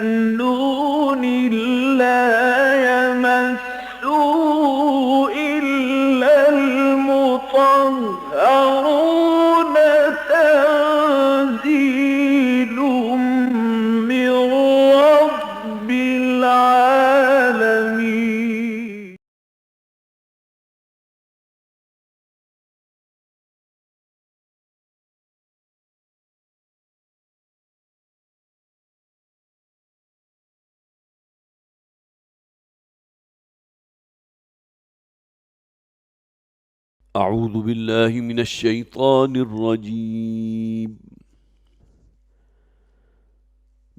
مَكْنُونٍ لَّا يَمَسُّهُ إِلَّا الْمُطَهَّرُونَ تَنزِيلٌ مِّن رَّبِّ الْعَالَمِينَ. أعوذ بالله من الشيطان الرجيم.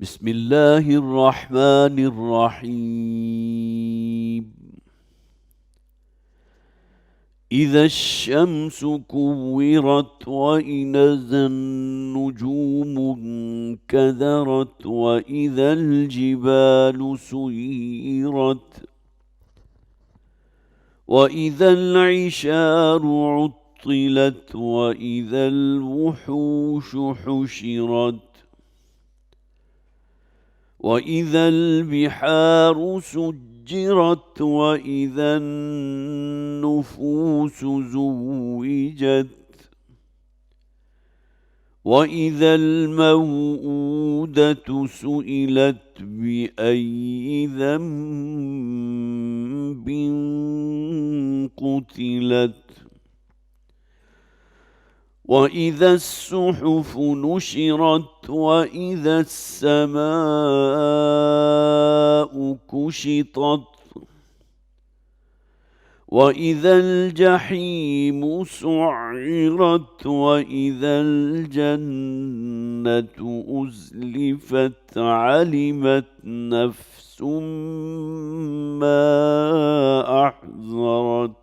بسم الله الرحمن الرحيم. إذا الشمس كورت وإذا النجوم انكدرت وإذا الجبال سيرت وإذا العشار عطلت وإذا الوحوش حشرت وإذا البحار سجرت وإذا النفوس زوجت وإذا الموءودة سئلت بأي ذنب قتلت وإذا الصحف نشرت وإذا السماء كشطت وإذا الجحيم سعرت وإذا الجنة أزلفت علمت نفس ما أحضرت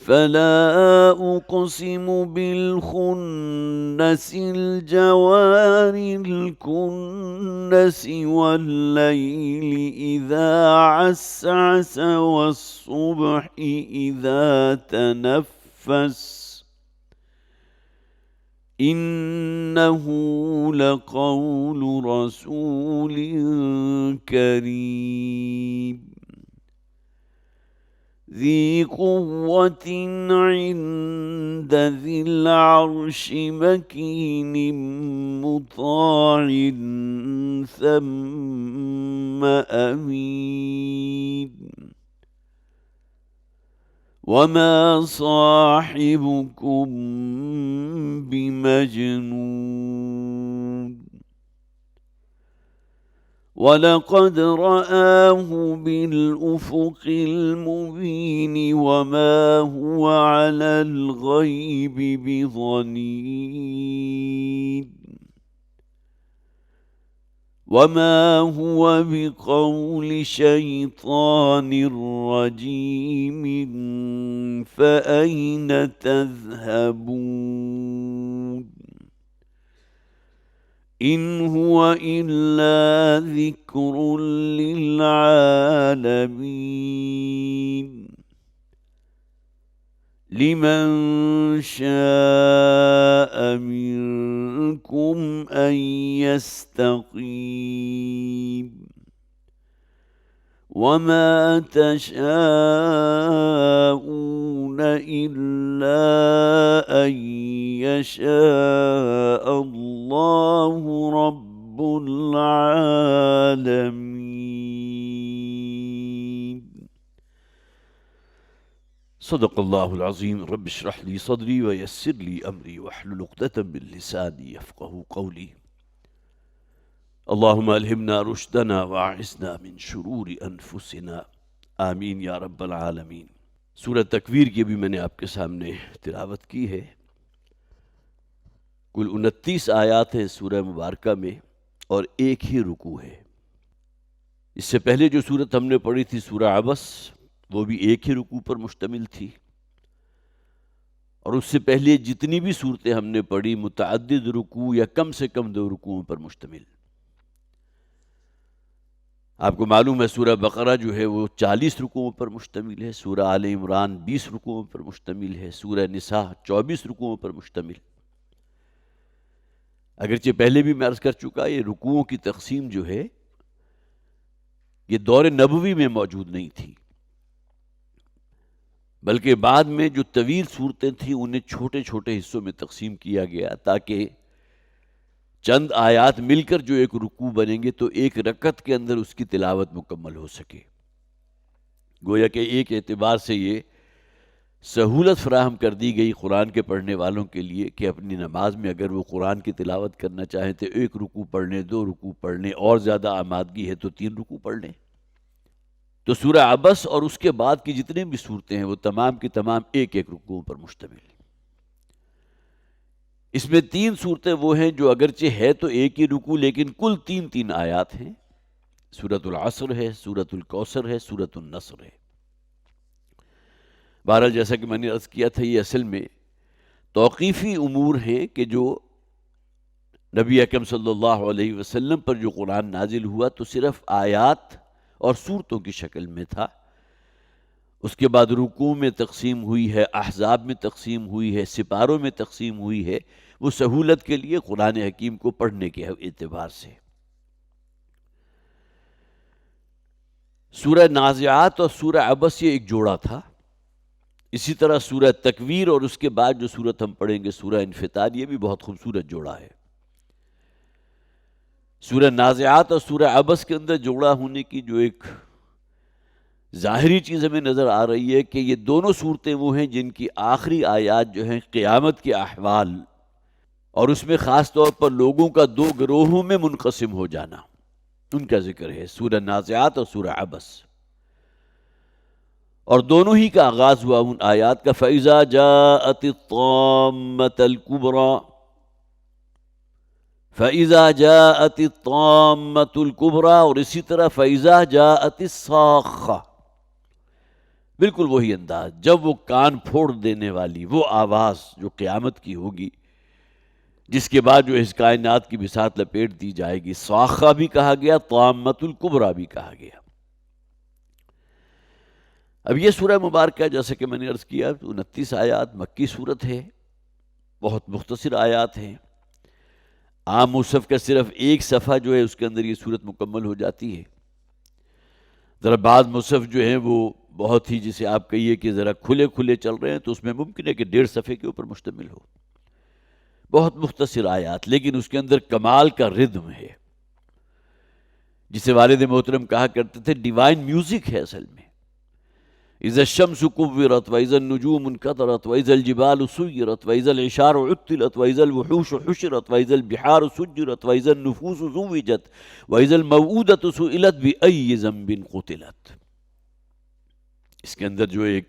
فلا أقسم بالخنس الجوار الكنس والليل إذا عسعس والصبح إذا تنفس إنه لقول رسول كريم ذي قوة عند ذي العرش مكين مطاع ثم أمين وما صاحبكم بمجنون ولقد رآه بالأفق المبين وما هو على الغيب بضنين وما هو بقول شيطان رجيم فأين تذهبون إن هو إلا ذكر للعالمين لمن شاء منكم أن يستقيم وما تشاءون إلا أن يشاء الله رب العالمين. صدق الله العظيم. رب اشرح لي صدري ويسر لي أمري واحلل عقدة من لساني يفقهوا قولي. اللهم ألهمنا رشدنا وأعصمنا من شرور أنفسنا آمین یا رب العالمین۔ سورہ تکویر کی بھی میں نے آپ کے سامنے تلاوت کی ہے۔ کل 29 آیات ہیں سورہ مبارکہ میں اور ایک ہی رکوع ہے۔ اس سے پہلے جو سورت ہم نے پڑھی تھی سورہ عبس، وہ بھی ایک ہی رکوع پر مشتمل تھی، اور اس سے پہلے جتنی بھی صورتیں ہم نے پڑھی متعدد رکوع یا کم سے کم 2 رکوعوں پر مشتمل۔ آپ کو معلوم ہے سورہ بقرہ جو ہے وہ 40 رکوعوں پر مشتمل ہے، سورہ آل عمران 20 رکوعوں پر مشتمل ہے، سورہ نساء 24 رکوعوں پر مشتمل۔ اگرچہ پہلے بھی میں عرض کر چکا، یہ رکوعوں کی تقسیم جو ہے یہ دور نبوی میں موجود نہیں تھی، بلکہ بعد میں جو طویل صورتیں تھیں انہیں چھوٹے چھوٹے حصوں میں تقسیم کیا گیا تاکہ چند آیات مل کر جو ایک رکوع بنیں گے تو ایک رکعت کے اندر اس کی تلاوت مکمل ہو سکے۔ گویا کہ ایک اعتبار سے یہ سہولت فراہم کر دی گئی قرآن کے پڑھنے والوں کے لیے کہ اپنی نماز میں اگر وہ قرآن کی تلاوت کرنا چاہیں تو ایک رکوع پڑھ لیں، 2 رکوع پڑھ لیں، اور زیادہ آمادگی ہے تو 3 رکوع پڑھ لیں۔ تو سورہ عبس اور اس کے بعد کی جتنے بھی صورتیں ہیں وہ تمام کی تمام ایک ایک رکوع پر مشتمل ہیں۔ اس میں 3 صورتیں وہ ہیں جو اگرچہ ہے تو ایک ہی رکوع لیکن کل 3 آیات ہیں۔ سورۃ العصر ہے، سورۃ الکوثر ہے، سورۃ النصر ہے۔ بہرحال جیسا کہ میں نے عرض کیا تھا، یہ اصل میں توقیفی امور ہیں کہ جو نبی اکرم صلی اللہ علیہ وسلم پر جو قرآن نازل ہوا تو صرف آیات اور صورتوں کی شکل میں تھا۔ اس کے بعد رکوع میں تقسیم ہوئی ہے، احزاب میں تقسیم ہوئی ہے، سپاروں میں تقسیم ہوئی ہے، وہ سہولت کے لیے قرآن حکیم کو پڑھنے کے اعتبار سے۔ سورہ نازعات اور سورہ عبس یہ ایک جوڑا تھا۔ اسی طرح سورہ تکویر اور اس کے بعد جو سورت ہم پڑھیں گے سورہ انفطار، یہ بھی بہت خوبصورت جوڑا ہے۔ سورہ نازعات اور سورہ عبس کے اندر جوڑا ہونے کی جو ایک ظاہری چیز ہمیں نظر آ رہی ہے کہ یہ دونوں صورتیں وہ ہیں جن کی آخری آیات جو ہیں قیامت کے احوال اور اس میں خاص طور پر لوگوں کا 2 گروہوں میں منقسم ہو جانا، ان کا ذکر ہے، سورہ نازعات اور سورہ عبس۔ اور دونوں ہی کا آغاز ہوا ان آیات کا فَإِذَا جَاءَتِ الطَّامَّةُ الْكُبْرَى، فَإِذَا جَاءَتِ الطَّامَّةُ الْكُبْرَى، اور اسی طرح فَإِذَا جَاءَتِ الصَّاخَّةُ، بالکل وہی انداز، جب وہ کان پھوڑ دینے والی وہ آواز جو قیامت کی ہوگی، جس کے بعد جو اس کائنات کی بساط لپیٹ دی جائے گی۔ صاخہ بھی کہا گیا، طامۃ الکبریٰ بھی کہا گیا۔ اب یہ سورہ مبارکہ جیسا کہ میں نے عرض کیا 29 آیات، مکی صورت ہے، بہت مختصر آیات ہیں۔ عام مصحف کا صرف ایک صفحہ جو ہے اس کے اندر یہ سورت مکمل ہو جاتی ہے۔ ذرا بعض مصحف جو ہیں وہ بہت ہی، جسے آپ کہیے کہ ذرا کھلے کھلے چل رہے ہیں، تو اس میں ممکن ہے کہ 1.5 صفحے کے اوپر مشتمل ہو، بہت مختصر آیات، لیکن اس کے اندر کمال کا ردم ہے، جسے والد محترم کہا کرتے تھے ڈیوائن میوزک ہے اصل میں۔ اذا الشمس كورت واذا النجوم انكدرت واذا الجبال سيرت واذا العشار عطلت واذا الوحوش حشرت واذا البحار سجرت واذا النفوس زوجت واذا الموءودة سئلت بأي ذنب قتلت۔ اس کے اندر جو ایک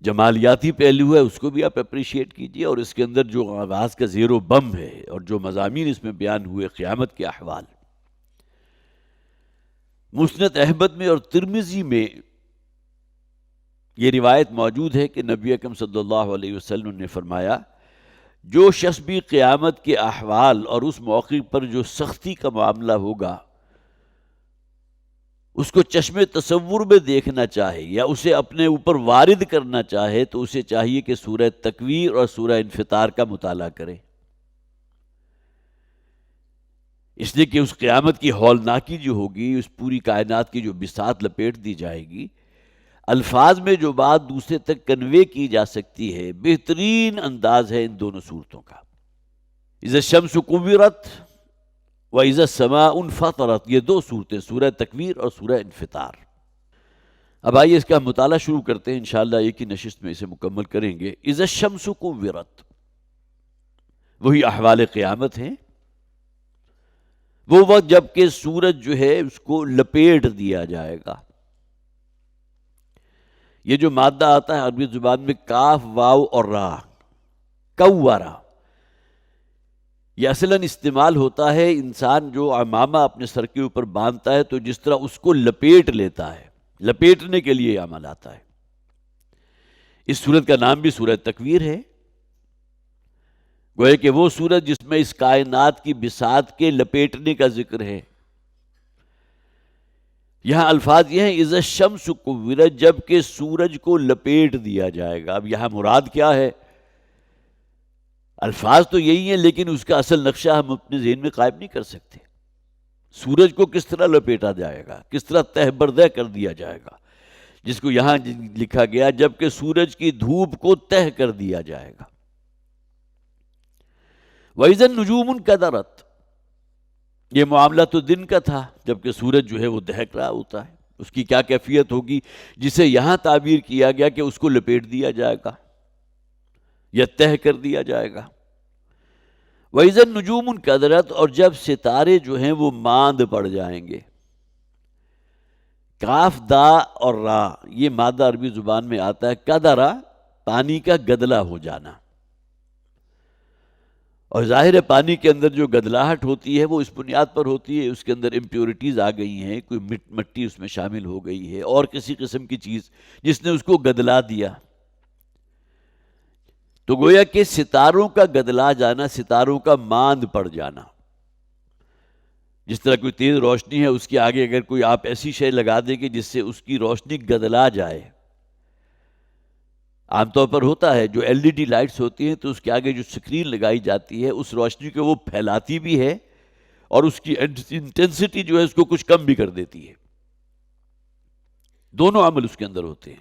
جمالیاتی پہلو ہے اس کو بھی آپ اپریشیٹ کیجئے، اور اس کے اندر جو آواز کا زیر و بم ہے اور جو مضامین اس میں بیان ہوئے قیامت کے احوال۔ مسند احمد میں اور ترمذی میں یہ روایت موجود ہے کہ نبی اکرم صلی اللہ علیہ وسلم نے فرمایا، جو شخص بھی قیامت کے احوال اور اس موقع پر جو سختی کا معاملہ ہوگا اس کو چشم تصور میں دیکھنا چاہے یا اسے اپنے اوپر وارد کرنا چاہے تو اسے چاہیے کہ سورہ تکویر اور سورہ انفطار کا مطالعہ کرے، اس لیے کہ اس قیامت کی ہولناکی جو ہوگی، اس پوری کائنات کی جو بساط لپیٹ دی جائے گی، الفاظ میں جو بات دوسرے تک کنوے کی جا سکتی ہے، بہترین انداز ہے ان دونوں صورتوں کا۔ اذا الشمس کورت وَإِذَا السَّمَاءُ انفطرت، یہ 2 صورتیں، سورہ تکویر اور سورہ انفطار۔ اب آئیے اس کا مطالعہ شروع کرتے ہیں، انشاءاللہ ایک ہی نشست میں اسے مکمل کریں گے۔ اذا الشمس کورت، وہی احوال قیامت ہیں، وہ وقت جب کہ سورج جو ہے اس کو لپیٹ دیا جائے گا۔ یہ جو مادہ آتا ہے عربی زبان میں کاف واو اور را، کوارا، یہ اصلاً استعمال ہوتا ہے انسان جو عمامہ اپنے سر کے اوپر باندھتا ہے تو جس طرح اس کو لپیٹ لیتا ہے، لپیٹنے کے لیے عمل آتا ہے۔ اس سورت کا نام بھی سورہ تکویر ہے، گویا کہ وہ سورت جس میں اس کائنات کی بساط کے لپیٹنے کا ذکر ہے۔ یہاں الفاظ یہ ہیں اذا الشمس کورت، جب کہ سورج کو لپیٹ دیا جائے گا۔ اب یہاں مراد کیا ہے؟ الفاظ تو یہی ہیں لیکن اس کا اصل نقشہ ہم اپنے ذہن میں قائم نہیں کر سکتے. سورج کو کس طرح لپیٹا جائے گا، کس طرح تہ بردہ کر دیا جائے گا، جس کو یہاں لکھا گیا جبکہ سورج کی دھوپ کو تہ کر دیا جائے گا. وَإِذَا النُّجُومُ انْكَدَرَتْ، یہ معاملہ تو دن کا تھا جبکہ سورج جو ہے وہ دہک رہا ہوتا ہے. اس کی کیا کیفیت ہوگی جسے یہاں تعبیر کیا گیا کہ اس کو لپیٹ دیا جائے گا یا تہ کر دیا جائے گا. وَإِذَا النُّجُومُ انْكَدَرَتْ، اور جب ستارے جو ہیں وہ ماند پڑ جائیں گے. کاف دا اور را یہ مادہ عربی زبان میں آتا ہے. قدرہ پانی کا گدلا ہو جانا، اور ظاہر ہے پانی کے اندر جو گدلاہٹ ہوتی ہے وہ اس بنیاد پر ہوتی ہے اس کے اندر امپیورٹیز آ گئی ہیں، کوئی مٹی اس میں شامل ہو گئی ہے اور کسی قسم کی چیز جس نے اس کو گدلا دیا. تو گویا کہ ستاروں کا گدلا جانا، ستاروں کا ماند پڑ جانا. جس طرح کوئی تیز روشنی ہے اس کے آگے اگر کوئی آپ ایسی شے لگا دیں کہ جس سے اس کی روشنی گدلا جائے. عام طور پر ہوتا ہے جو ایل ای ڈی لائٹس ہوتی ہیں تو اس کے آگے جو سکرین لگائی جاتی ہے اس روشنی کو وہ پھیلاتی بھی ہے اور اس کی انٹینسٹی جو ہے اس کو کچھ کم بھی کر دیتی ہے. دونوں عمل اس کے اندر ہوتے ہیں.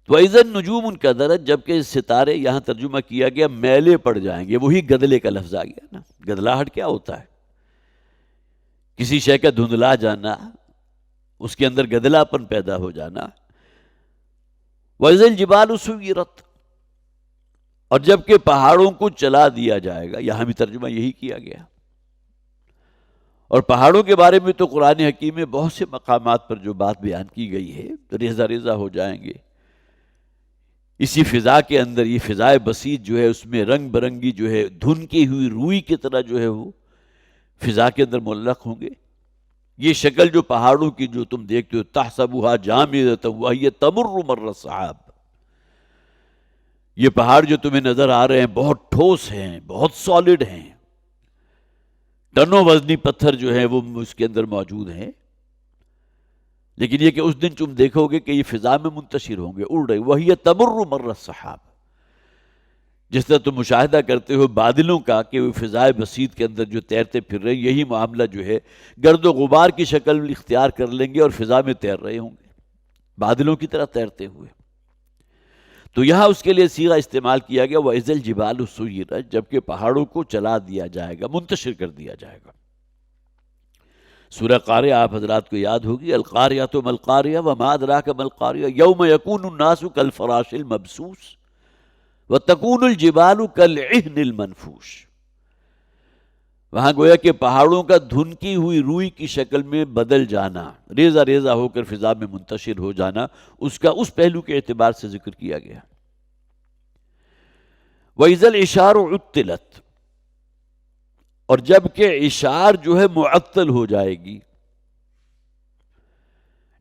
تو وَإِذَا النُّجُومُ انْكَدَرَتْ، جبکہ ستارے یہاں ترجمہ کیا گیا میلے پڑ جائیں گے. وہی گدلے کا لفظ آ گیا نا. گدلاہٹ کیا ہوتا ہے؟ کسی شے کا دھندلا جانا، اس کے اندر گدلا پن پیدا ہو جانا. وَإِذَا الْجِبَالُ سُيِّرَتْ، اور جبکہ پہاڑوں کو چلا دیا جائے گا. یہاں بھی ترجمہ یہی کیا گیا. اور پہاڑوں کے بارے میں تو قرآن حکیم میں بہت سے مقامات پر جو بات بیان کی گئی ہے، ریزہ ریزہ ہو جائیں گے. اسی فضا کے اندر یہ فضائے بسیط جو ہے اس میں رنگ برنگی جو ہے دھنکی ہوئی روئی کی طرح جو ہے وہ فضا کے اندر معلق ہوں گے. یہ شکل جو پہاڑوں کی جو تم دیکھتے ہو، تحسبها جامدۃ وہی تمر مر السحاب، یہ پہاڑ جو تمہیں نظر آ رہے ہیں بہت ٹھوس ہیں، بہت سالڈ ہیں، ٹنوں وزنی پتھر جو ہیں وہ اس کے اندر موجود ہیں. لیکن یہ کہ اس دن تم دیکھو گے کہ یہ فضا میں منتشر ہوں گے، اڑ رہے. وہی تمر مر السحاب، جس طرح تم مشاہدہ کرتے ہو بادلوں کا کہ وہ فضائے بسیط کے اندر جو تیرتے پھر رہے، یہی معاملہ جو ہے گرد و غبار کی شکل اختیار کر لیں گے اور فضا میں تیر رہے ہوں گے بادلوں کی طرح تیرتے ہوئے. تو یہاں اس کے لیے صیغہ استعمال کیا گیا وَإِذَا الْجِبَالُ سُيِّرَتْ، جبکہ پہاڑوں کو چلا دیا جائے گا، منتشر کر دیا جائے گا. سورہ قاریہ آپ حضرات کو یاد ہوگی، القاریہ ما القاریہ وما ادراک ما القاریہ یوم یکون الناس کالفراش المبثوث وتکون الجبال کالعہن المنفوش. وہاں گویا کہ پہاڑوں کا دھنکی ہوئی روئی کی شکل میں بدل جانا، ریزہ ریزہ ہو کر فضا میں منتشر ہو جانا، اس کا اس پہلو کے اعتبار سے ذکر کیا گیا. وَإِذَا الْعِشَارُ عُطِّلَتْ، اور جب کہ اشار جو ہے معطل ہو جائے گی.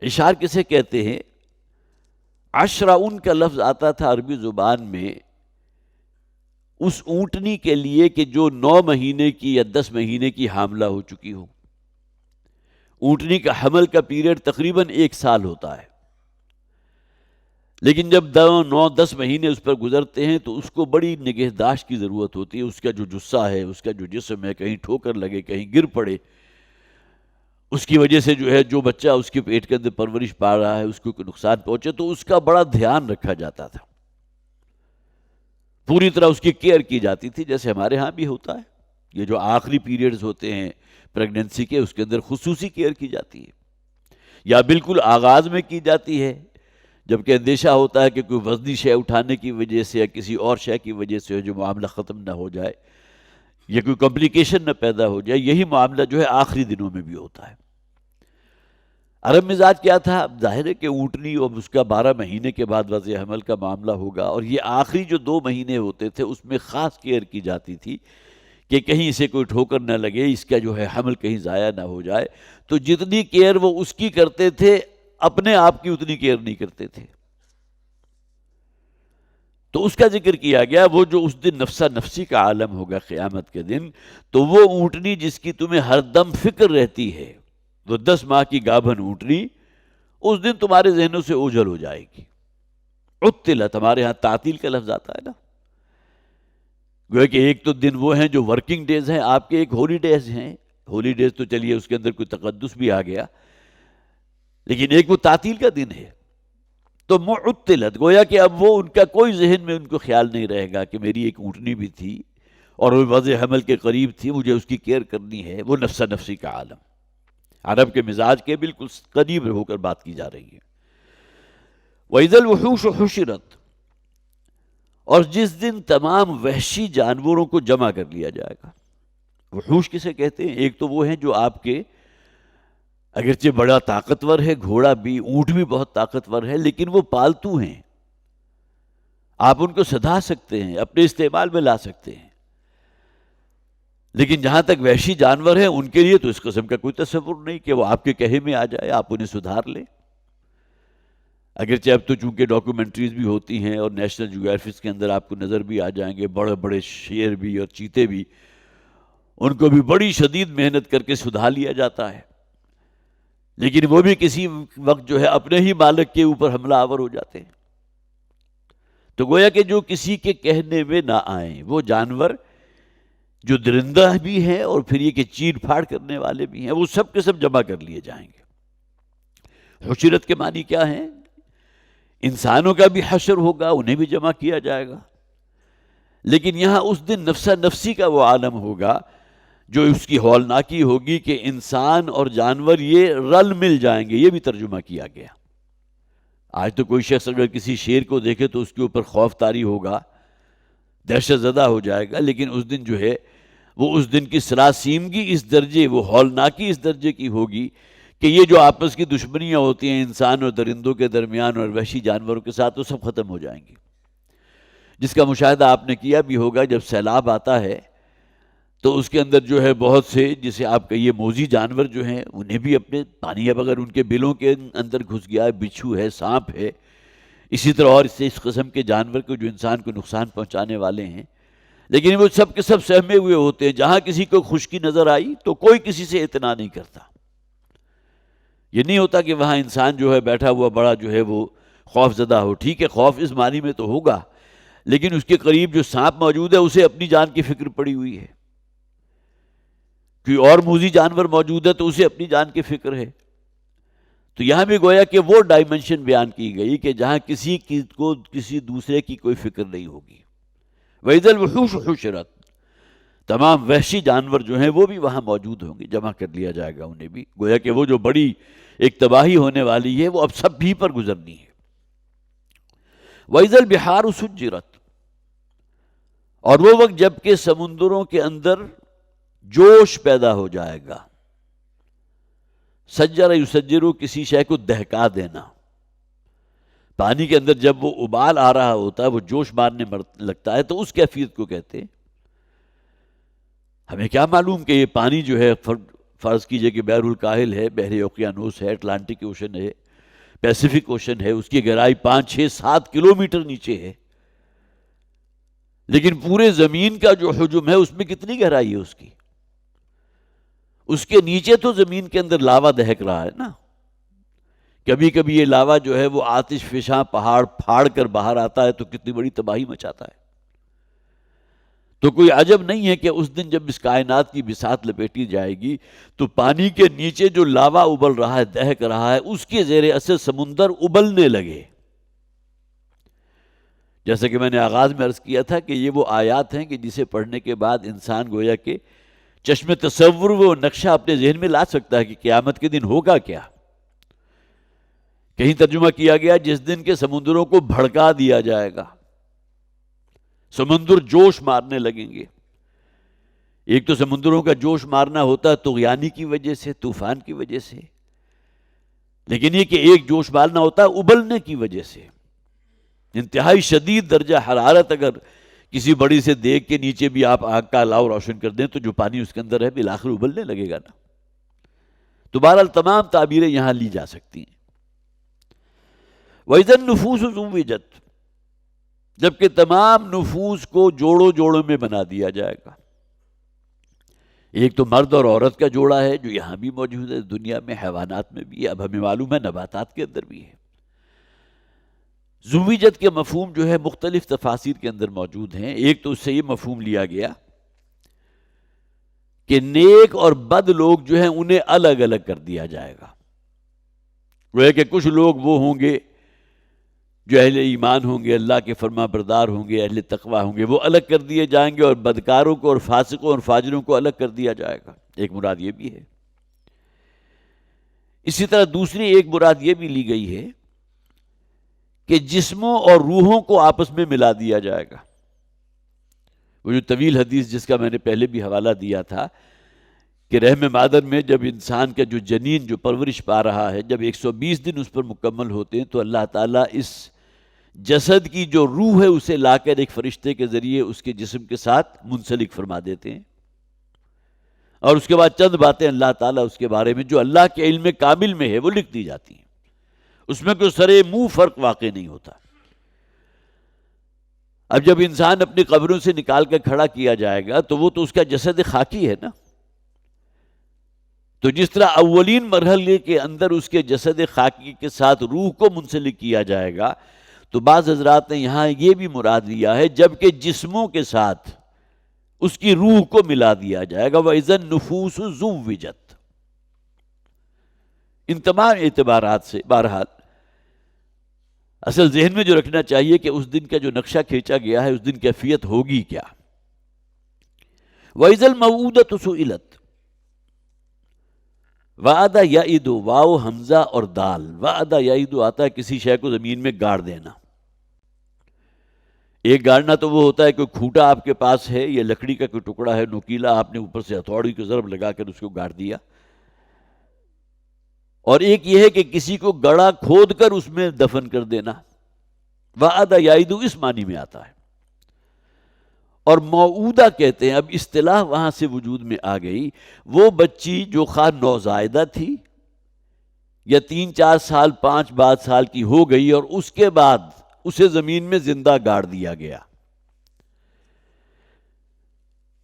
اشار کسے کہتے ہیں؟ عشرہ ان کا لفظ آتا تھا عربی زبان میں اس اونٹنی کے لیے کہ جو 9 مہینے کی یا 10 مہینے کی حاملہ ہو چکی ہو. اونٹنی کا حمل کا پیریڈ تقریباً 1 سال ہوتا ہے، لیکن جب 9-10 مہینے اس پر گزرتے ہیں تو اس کو بڑی نگہداشت کی ضرورت ہوتی ہے. اس کا جو جثہ ہے، اس کا جو جسم ہے، کہیں ٹھوکر لگے، کہیں گر پڑے، اس کی وجہ سے جو ہے جو بچہ اس کے پیٹ کے اندر پرورش پا رہا ہے اس کو کوئی نقصان پہنچے، تو اس کا بڑا دھیان رکھا جاتا تھا. پوری طرح اس کی کیئر کی جاتی تھی، جیسے ہمارے ہاں بھی ہوتا ہے. یہ جو آخری پیریڈز ہوتے ہیں پریگننسی کے، اس کے اندر خصوصی کیئر کی جاتی ہے، یا بالکل آغاز میں کی جاتی ہے جبکہ اندیشہ ہوتا ہے کہ کوئی وزنی شے اٹھانے کی وجہ سے یا کسی اور شے کی وجہ سے جو معاملہ ختم نہ ہو جائے یا کوئی کمپلیکیشن نہ پیدا ہو جائے. یہی معاملہ جو ہے آخری دنوں میں بھی ہوتا ہے. عرب مزاج کیا تھا؟ ظاہر ہے کہ اونٹنی اور اس کا 12 مہینے کے بعد وضع حمل کا معاملہ ہوگا، اور یہ آخری جو 2 مہینے ہوتے تھے اس میں خاص کیئر کی جاتی تھی کہ کہیں اسے کوئی ٹھوکر نہ لگے، اس کا جو ہے حمل کہیں ضائع نہ ہو جائے. تو جتنی کیئر وہ اس کی کرتے تھے اپنے آپ کی اتنی کیئر نہیں کرتے تھے. تو اس کا ذکر کیا گیا، وہ جو اس دن نفسا نفسی کا عالم ہوگا قیامت کے دن، تو وہ اونٹنی جس کی تمہیں ہر دم فکر رہتی ہے، وہ 10 ماہ کی گابھن اونٹنی اس دن تمہارے ذہنوں سے اوجھل ہو جائے گی. عطلت، ہمارے ہاں تعطیل کا لفظ آتا ہے نا، گویا کہ ایک تو دن وہ ہیں جو ورکنگ ڈیز ہیں آپ کے، ایک ہولی ڈیز ہیں. ہولی ڈیز تو چلیے اس کے اندر کوئی تقدس بھی آ گیا، لیکن ایک وہ تعطیل کا دن ہے. تو معطلت، گویا کہ اب وہ ان کا کوئی ذہن میں ان کو خیال نہیں رہے گا کہ میری ایک اونٹنی بھی تھی اور وہ وضع حمل کے قریب تھی، مجھے اس کی کیئر کرنی ہے. وہ نفسا نفسی کا عالم، عرب کے مزاج کے بالکل قریب ہو کر بات کی جا رہی ہے. وَإِذَا الْوُحُوشُ حُشِرَتْ، اور جس دن تمام وحشی جانوروں کو جمع کر لیا جائے گا. وحوش کسے کہتے ہیں؟ ایک تو وہ ہیں جو آپ کے اگرچہ بڑا طاقتور ہے، گھوڑا بھی، اونٹ بھی بہت طاقتور ہے، لیکن وہ پالتو ہیں، آپ ان کو سدھا سکتے ہیں، اپنے استعمال میں لا سکتے ہیں. لیکن جہاں تک وحشی جانور ہیں ان کے لیے تو اس قسم کا کوئی تصور نہیں کہ وہ آپ کے کہے میں آ جائے، آپ انہیں سدھار لیں. اگرچہ اب تو چونکہ ڈاکومنٹریز بھی ہوتی ہیں اور نیشنل جیوگرافکس کے اندر آپ کو نظر بھی آ جائیں گے، بڑے بڑے شیر بھی اور چیتے بھی، ان کو بھی بڑی شدید محنت کر کے سدھا لیا جاتا ہے، لیکن وہ بھی کسی وقت جو ہے اپنے ہی مالک کے اوپر حملہ آور ہو جاتے ہیں. تو گویا کہ جو کسی کے کہنے میں نہ آئیں وہ جانور جو درندہ بھی ہیں اور پھر یہ کہ چیر پھاڑ کرنے والے بھی ہیں، وہ سب کے سب جمع کر لیے جائیں گے. حشرت کے معنی کیا ہیں؟ انسانوں کا بھی حشر ہوگا، انہیں بھی جمع کیا جائے گا، لیکن یہاں اس دن نفسا نفسی کا وہ عالم ہوگا جو اس کی ہولناکی ہوگی کہ انسان اور جانور یہ رل مل جائیں گے. یہ بھی ترجمہ کیا گیا. آج تو کوئی شخص اگر کسی شیر کو دیکھے تو اس کے اوپر خوف طاری ہوگا، دہشت زدہ ہو جائے گا، لیکن اس دن جو ہے وہ اس دن کی سراسیمگی اس درجے، وہ ہولناکی اس درجے کی ہوگی کہ یہ جو آپس کی دشمنیاں ہوتی ہیں انسان اور درندوں کے درمیان اور وحشی جانوروں کے ساتھ، وہ سب ختم ہو جائیں گی. جس کا مشاہدہ آپ نے کیا بھی ہوگا، جب سیلاب آتا ہے تو اس کے اندر جو ہے بہت سے، جسے آپ کہیے موذی جانور جو ہیں، انہیں بھی اپنے پانی، اب اگر ان کے بلوں کے اندر گھس گیا ہے، بچھو ہے، سانپ ہے، اسی طرح اور اس قسم کے جانور کو جو انسان کو نقصان پہنچانے والے ہیں، لیکن وہ سب کے سب سہمے ہوئے ہوتے ہیں. جہاں کسی کو خشکی نظر آئی تو کوئی کسی سے اعتنا نہیں کرتا. یہ نہیں ہوتا کہ وہاں انسان جو ہے بیٹھا ہوا بڑا جو ہے وہ خوف زدہ ہو. ٹھیک ہے، خوف اس معنی میں تو ہوگا، لیکن اس کے قریب جو سانپ موجود ہے اسے اپنی جان کی فکر پڑی ہوئی ہے. کوئی اور موذی جانور موجود ہے تو اسے اپنی جان کی فکر ہے. تو یہاں بھی گویا کہ وہ ڈائمنشن بیان کی گئی کہ جہاں کسی کو کسی دوسرے کی کوئی فکر نہیں ہوگی. وَإِذَا الْوُحُوشُ حُشِرَتْ، تمام وحشی جانور جو ہیں وہ بھی وہاں موجود ہوں گے، جمع کر لیا جائے گا انہیں بھی. گویا کہ وہ جو بڑی ایک تباہی ہونے والی ہے وہ اب سب بھی پر گزرنی ہے. وَإِذَا الْبِحَارُ سُجِّرَتْ، اور وہ وقت جب کہ سمندروں کے اندر جوش پیدا ہو جائے گا. سجر یسجرو، کسی شے کو دہکا دینا. پانی کے اندر جب وہ ابال آ رہا ہوتا ہے، وہ جوش مارنے لگتا ہے، تو اس کیفیت کو کہتے ہیں. ہمیں کیا معلوم کہ یہ پانی جو ہے فرض کیجئے کہ بحر الکاہل ہے، بحر اوقیانوس ہے، اٹلانٹک اوشن ہے، پیسیفک اوشن ہے، اس کی گہرائی 5 6 7 کلومیٹر نیچے ہے، لیکن پورے زمین کا جو حجم ہے اس میں کتنی گہرائی ہے اس کے نیچے تو زمین کے اندر لاوا دہک رہا ہے نا. کبھی کبھی یہ لاوا جو ہے وہ آتش فشاں پہاڑ پھاڑ کر باہر آتا ہے تو کتنی بڑی تباہی مچاتا ہے. تو کوئی عجب نہیں ہے کہ اس دن جب اس کائنات کی بساط لپیٹی جائے گی تو پانی کے نیچے جو لاوا ابل رہا ہے، دہک رہا ہے، اس کے زیر اثر سمندر ابلنے لگے. جیسا کہ میں نے آغاز میں عرض کیا تھا کہ یہ وہ آیات ہیں کہ جسے پڑھنے کے بعد انسان گویا کہ چشم تصور وہ نقشہ اپنے ذہن میں لا سکتا ہے کہ قیامت کے دن ہوگا کیا. کہیں ترجمہ کیا گیا جس دن کے سمندروں کو بھڑکا دیا جائے گا، سمندر جوش مارنے لگیں گے. ایک تو سمندروں کا جوش مارنا ہوتا ہے طغیانی کی وجہ سے، طوفان کی وجہ سے، لیکن یہ کہ ایک جوش مارنا ہوتا ہے ابلنے کی وجہ سے. انتہائی شدید درجہ حرارت اگر کسی بڑی سے دیگ کے نیچے بھی آپ آگ کا الاؤ روشن کر دیں تو جو پانی اس کے اندر ہے بالآخر ابلنے لگے گا نا. تو بہرحال تمام تعبیریں یہاں لی جا سکتی ہیں. وَإِذَا النُّفُوسُ زُوِّجَتْ، جبکہ تمام نفوس کو جوڑوں جوڑوں میں بنا دیا جائے گا. ایک تو مرد اور عورت کا جوڑا ہے جو یہاں بھی موجود ہے، دنیا میں، حیوانات میں بھی ہے، اب ہمیں معلوم ہے نباتات کے اندر بھی ہے. زوجت کے مفہوم جو ہے مختلف تفاسیر کے اندر موجود ہیں. ایک تو اس سے یہ مفہوم لیا گیا کہ نیک اور بد لوگ جو ہیں انہیں الگ الگ کر دیا جائے گا. وہ ہے کہ کچھ لوگ وہ ہوں گے جو اہل ایمان ہوں گے، اللہ کے فرما بردار ہوں گے، اہل تقوی ہوں گے، وہ الگ کر دیے جائیں گے، اور بدکاروں کو اور فاسقوں اور فاجروں کو الگ کر دیا جائے گا. ایک مراد یہ بھی ہے. اسی طرح دوسری ایک مراد یہ بھی لی گئی ہے کہ جسموں اور روحوں کو آپس میں ملا دیا جائے گا. وہ جو طویل حدیث جس کا میں نے پہلے بھی حوالہ دیا تھا کہ رحم مادر میں جب انسان کا جو جنین جو پرورش پا رہا ہے، جب 120 دن اس پر مکمل ہوتے ہیں تو اللہ تعالیٰ اس جسد کی جو روح ہے اسے لا کر ایک فرشتے کے ذریعے اس کے جسم کے ساتھ منسلک فرما دیتے ہیں، اور اس کے بعد چند باتیں اللہ تعالیٰ اس کے بارے میں جو اللہ کے علم کامل میں ہے وہ لکھ دی جاتی ہیں. اس میں کوئی سرے منہ فرق واقع نہیں ہوتا. اب جب انسان اپنی قبروں سے نکال کر کھڑا کیا جائے گا تو وہ تو اس کا جسد خاکی ہے نا. تو جس طرح اولین مرحلے کے اندر اس کے جسد خاکی کے ساتھ روح کو منسلک کیا جائے گا، تو بعض حضرات نے یہاں یہ بھی مراد لیا ہے جبکہ جسموں کے ساتھ اس کی روح کو ملا دیا جائے گا. وَإِذَا النُّفُوسُ زُوِّجَتْ. ان تمام اعتبارات سے بہرحال اصل ذہن میں جو رکھنا چاہیے کہ اس دن کا جو نقشہ کھینچا گیا ہے اس دن کیفیت ہوگی کیا. وَإِذَا الْمَوْءُودَةُ سُئِلَتْ. وعدہ یعید، واو حمزہ اور دال. وعدہ یعید آتا ہے کسی شے کو زمین میں گاڑ دینا. ایک گاڑنا تو وہ ہوتا ہے کہ کھوٹا آپ کے پاس ہے یا لکڑی کا کوئی ٹکڑا ہے نوکیلا، آپ نے اوپر سے ہتھوڑی کو ضرب لگا کر اس کو گاڑ دیا. اور ایک یہ ہے کہ کسی کو گڑا کھود کر اس میں دفن کر دینا. وعدہ یعید اس معنی میں آتا ہے. اور موعودہ کہتے ہیں، اب اصطلاح وہاں سے وجود میں آ گئی، وہ بچی جو خواہ نوزائیدہ تھی یا 3 4 سال 5 سال کی ہو گئی اور اس کے بعد اسے زمین میں زندہ گاڑ دیا گیا.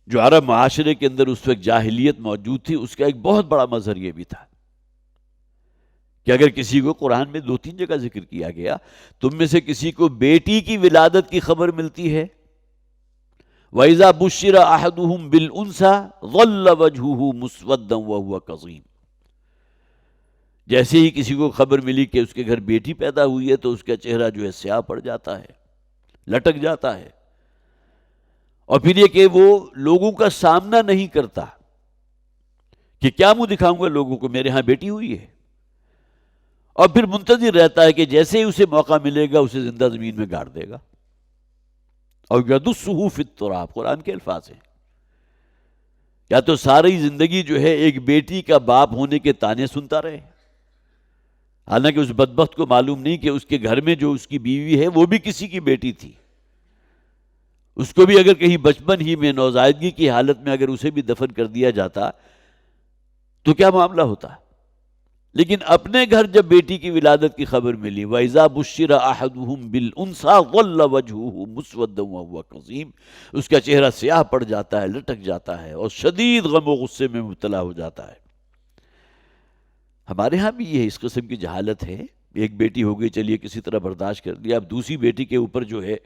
جو عرب معاشرے کے اندر اس وقت جاہلیت موجود تھی، اس کا ایک بہت بڑا مظہر یہ بھی تھا کہ اگر کسی کو قرآن میں 2 3 جگہ ذکر کیا گیا، تم میں سے کسی کو بیٹی کی ولادت کی خبر ملتی ہے، وَإِذَا بُشِّرَ أَحَدُهُمْ بِالْأُنْثَىٰ ظَلَّ وَجْهُهُ مُسْوَدًّا وَهُوَ كَظِيمٌ. جیسے ہی کسی کو خبر ملی کہ اس کے گھر بیٹی پیدا ہوئی ہے تو اس کا چہرہ جو ہے سیاہ پڑ جاتا ہے، لٹک جاتا ہے، اور پھر یہ کہ وہ لوگوں کا سامنا نہیں کرتا کہ کیا منہ دکھاؤں گا لوگوں کو، میرے ہاں بیٹی ہوئی ہے، اور پھر منتظر رہتا ہے کہ جیسے ہی اسے موقع ملے گا اسے زندہ زمین میں گاڑ دے گا. اور یدسہ فی التراب قرآن کے الفاظ ہیں. یا تو ساری زندگی جو ہے ایک بیٹی کا باپ ہونے کے طعنے سنتا رہے، حالانکہ اس بدبخت کو معلوم نہیں کہ اس کے گھر میں جو اس کی بیوی ہے وہ بھی کسی کی بیٹی تھی. اس کو بھی اگر کہیں بچپن ہی میں نوزائیدگی کی حالت میں اگر اسے بھی دفن کر دیا جاتا تو کیا معاملہ ہوتا. لیکن اپنے گھر جب بیٹی کی ولادت کی خبر ملی، وَإِذَا بُشِّرَ أَحَدُهُمْ بِالْأُنْثَىٰ ظَلَّ وَجْهُهُ مُسْوَدًّا وَهُوَ كَظِيمٌ. اس کا چہرہ سیاہ پڑ جاتا ہے، لٹک جاتا ہے، اور شدید غم و غصے میں مبتلا ہو جاتا ہے. ہمارے ہاں بھی یہ اس قسم کی جہالت ہے. ایک بیٹی ہو گئی، چلیے کسی طرح برداشت کر لیا. اب دوسری بیٹی کے اوپر جو ہے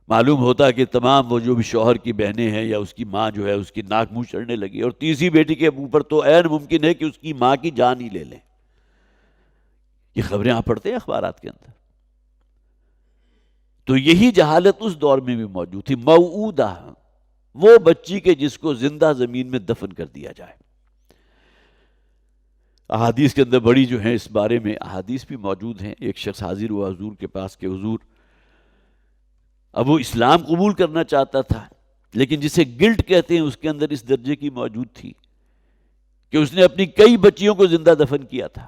معلوم ہوتا ہے کہ تمام وہ جو بھی شوہر کی بہنیں ہیں یا اس کی ماں جو ہے اس کی ناک منہ چڑھنے لگی، اور تیسری بیٹی کے اوپر تو عین ممکن ہے کہ اس کی ماں کی جان ہی لے لیں. یہ خبریں آپ پڑھتے ہیں اخبارات کے اندر. تو یہی جہالت اس دور میں بھی موجود تھی. موعودہ وہ بچی کے جس کو زندہ زمین میں دفن کر دیا جائے. احادیث کے اندر بڑی جو ہیں اس بارے میں احادیث بھی موجود ہیں. ایک شخص حاضر ہوا حضور کے پاس کہ حضور، اب وہ اسلام قبول کرنا چاہتا تھا لیکن جسے گلٹ کہتے ہیں اس کے اندر اس درجے کی موجود تھی کہ اس نے اپنی کئی بچیوں کو زندہ دفن کیا تھا.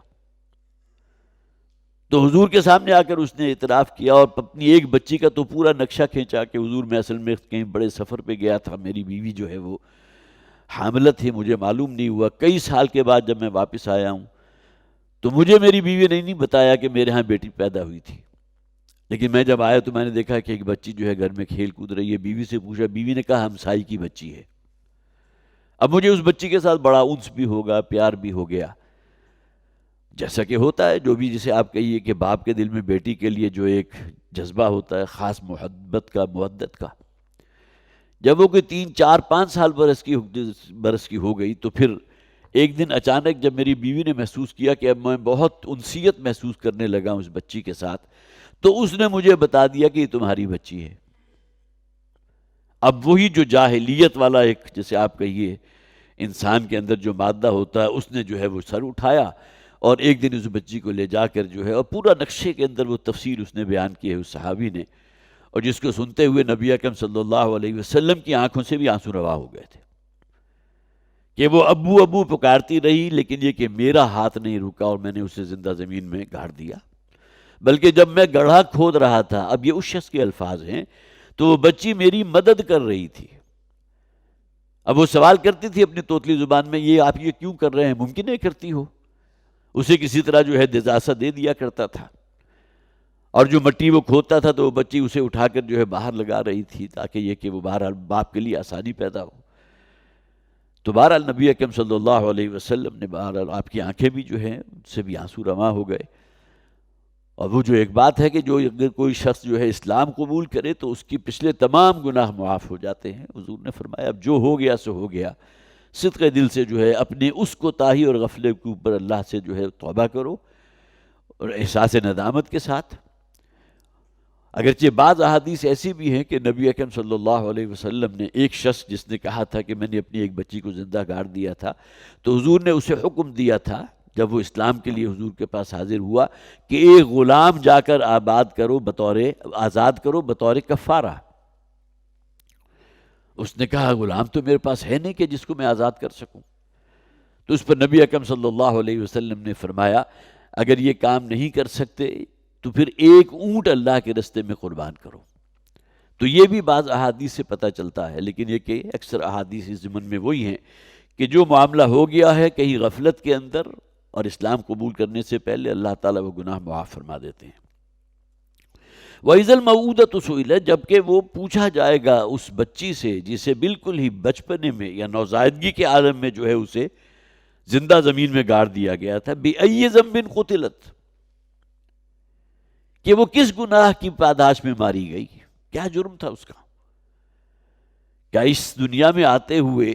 تو حضور کے سامنے آ کر اس نے اعتراف کیا اور اپنی ایک بچی کا تو پورا نقشہ کھینچا کہ حضور میں اصل میں کہیں بڑے سفر پہ گیا تھا، میری بیوی جو ہے وہ حاملہ تھی، مجھے معلوم نہیں ہوا. کئی سال کے بعد جب میں واپس آیا ہوں تو مجھے میری بیوی نے نہیں بتایا کہ میرے ہاں بیٹی پیدا ہوئی تھی. لیکن میں جب آیا تو میں نے دیکھا کہ ایک بچی جو ہے گھر میں کھیل کود رہی ہے. بیوی سے پوچھا، بیوی نے کہا ہمسائی کی بچی ہے. اب مجھے اس بچی کے ساتھ بڑا انس بھی ہوگا، پیار بھی ہو گیا. جیسا کہ ہوتا ہے جو بھی، جسے آپ کہیے کہ باپ کے دل میں بیٹی کے لیے جو ایک جذبہ ہوتا ہے خاص محبت کا، مودت کا، جب وہ کوئی 3 4 5 سال برس کی ہو گئی تو پھر ایک دن اچانک جب میری بیوی نے محسوس کیا کہ اب میں بہت انسیت محسوس کرنے لگا ہوں اس بچی کے ساتھ، تو اس نے مجھے بتا دیا کہ یہ تمہاری بچی ہے۔ اب وہی جو جاہلیت والا ایک، جیسے آپ کہیے انسان کے اندر جو مادہ ہوتا ہے، اس نے جو ہے وہ سر اٹھایا اور ایک دن اس بچی کو لے جا کر جو ہے، اور پورا نقشے کے اندر وہ تفصیل اس نے بیان کی ہے اس صحابی نے، اور جس کو سنتے ہوئے نبی اکرم صلی اللہ علیہ وسلم کی آنکھوں سے بھی آنسو روا ہو گئے تھے کہ وہ ابو ابو پکارتی رہی، لیکن یہ کہ میرا ہاتھ نہیں رکا اور میں نے اسے زندہ زمین میں گاڑ دیا، بلکہ جب میں گڑھا کھود رہا تھا، اب یہ اس شخص کے الفاظ ہیں، تو وہ بچی میری مدد کر رہی تھی۔ اب وہ سوال کرتی تھی اپنی توتلی زبان میں، یہ آپ یہ کیوں کر رہے ہیں، ممکن ہے کرتی ہو؟ اسے کسی طرح جو ہے دزاسا دے دیا کرتا تھا، اور جو مٹی وہ کھودتا تھا تو وہ بچی اسے اٹھا کر جو ہے باہر لگا رہی تھی، تاکہ یہ کہ وہ بہرحال باپ کے لیے آسانی پیدا ہو۔ تو بہرحال نبی اکرم صلی اللہ علیہ وسلم نے، بہرحال آپ کی آنکھیں بھی جو ہیں ان سے بھی آنسو رواں ہو گئے۔ اور وہ جو ایک بات ہے کہ جو اگر کوئی شخص جو ہے اسلام قبول کرے تو اس کی پچھلے تمام گناہ معاف ہو جاتے ہیں۔ حضور نے فرمایا اب جو ہو گیا سو ہو گیا، صدق دل سے جو ہے اپنے اس کوتاہی اور غفلت کے اوپر اللہ سے جو ہے توبہ کرو، اور احساس ندامت کے ساتھ۔ اگرچہ بعض احادیث ایسی بھی ہیں کہ نبی اکرم صلی اللہ علیہ وسلم نے، ایک شخص جس نے کہا تھا کہ میں نے اپنی ایک بچی کو زندہ گاڑ دیا تھا، تو حضور نے اسے حکم دیا تھا جب وہ اسلام کے لیے حضور کے پاس حاضر ہوا کہ ایک غلام جا کر آزاد کرو بطور کفارہ۔ اس نے کہا غلام تو میرے پاس ہے نہیں کہ جس کو میں آزاد کر سکوں۔ تو اس پر نبی اکرم صلی اللہ علیہ وسلم نے فرمایا اگر یہ کام نہیں کر سکتے تو پھر ایک اونٹ اللہ کے رستے میں قربان کرو۔ تو یہ بھی بعض احادیث سے پتہ چلتا ہے، لیکن یہ کہ اکثر احادیث اس ضمن میں وہی ہیں کہ جو معاملہ ہو گیا ہے کہیں غفلت کے اندر اور اسلام قبول کرنے سے پہلے، اللہ تعالیٰ وہ گناہ معاف فرما دیتے ہیں۔ وَإِذَا الْمَوْءُودَةُ سُئِلَتْ، جبکہ وہ پوچھا جائے گا اس بچی سے جسے بالکل ہی بچپنے میں یا نوزائیدگی کے عالم میں جو ہے اسے زندہ زمین میں گاڑ دیا گیا تھا، بِأَيِّ ذَنبٍ قُتِلَتْ، کہ وہ کس گناہ کی پاداش میں ماری گئی، کیا جرم تھا اس کا؟ کیا اس دنیا میں آتے ہوئے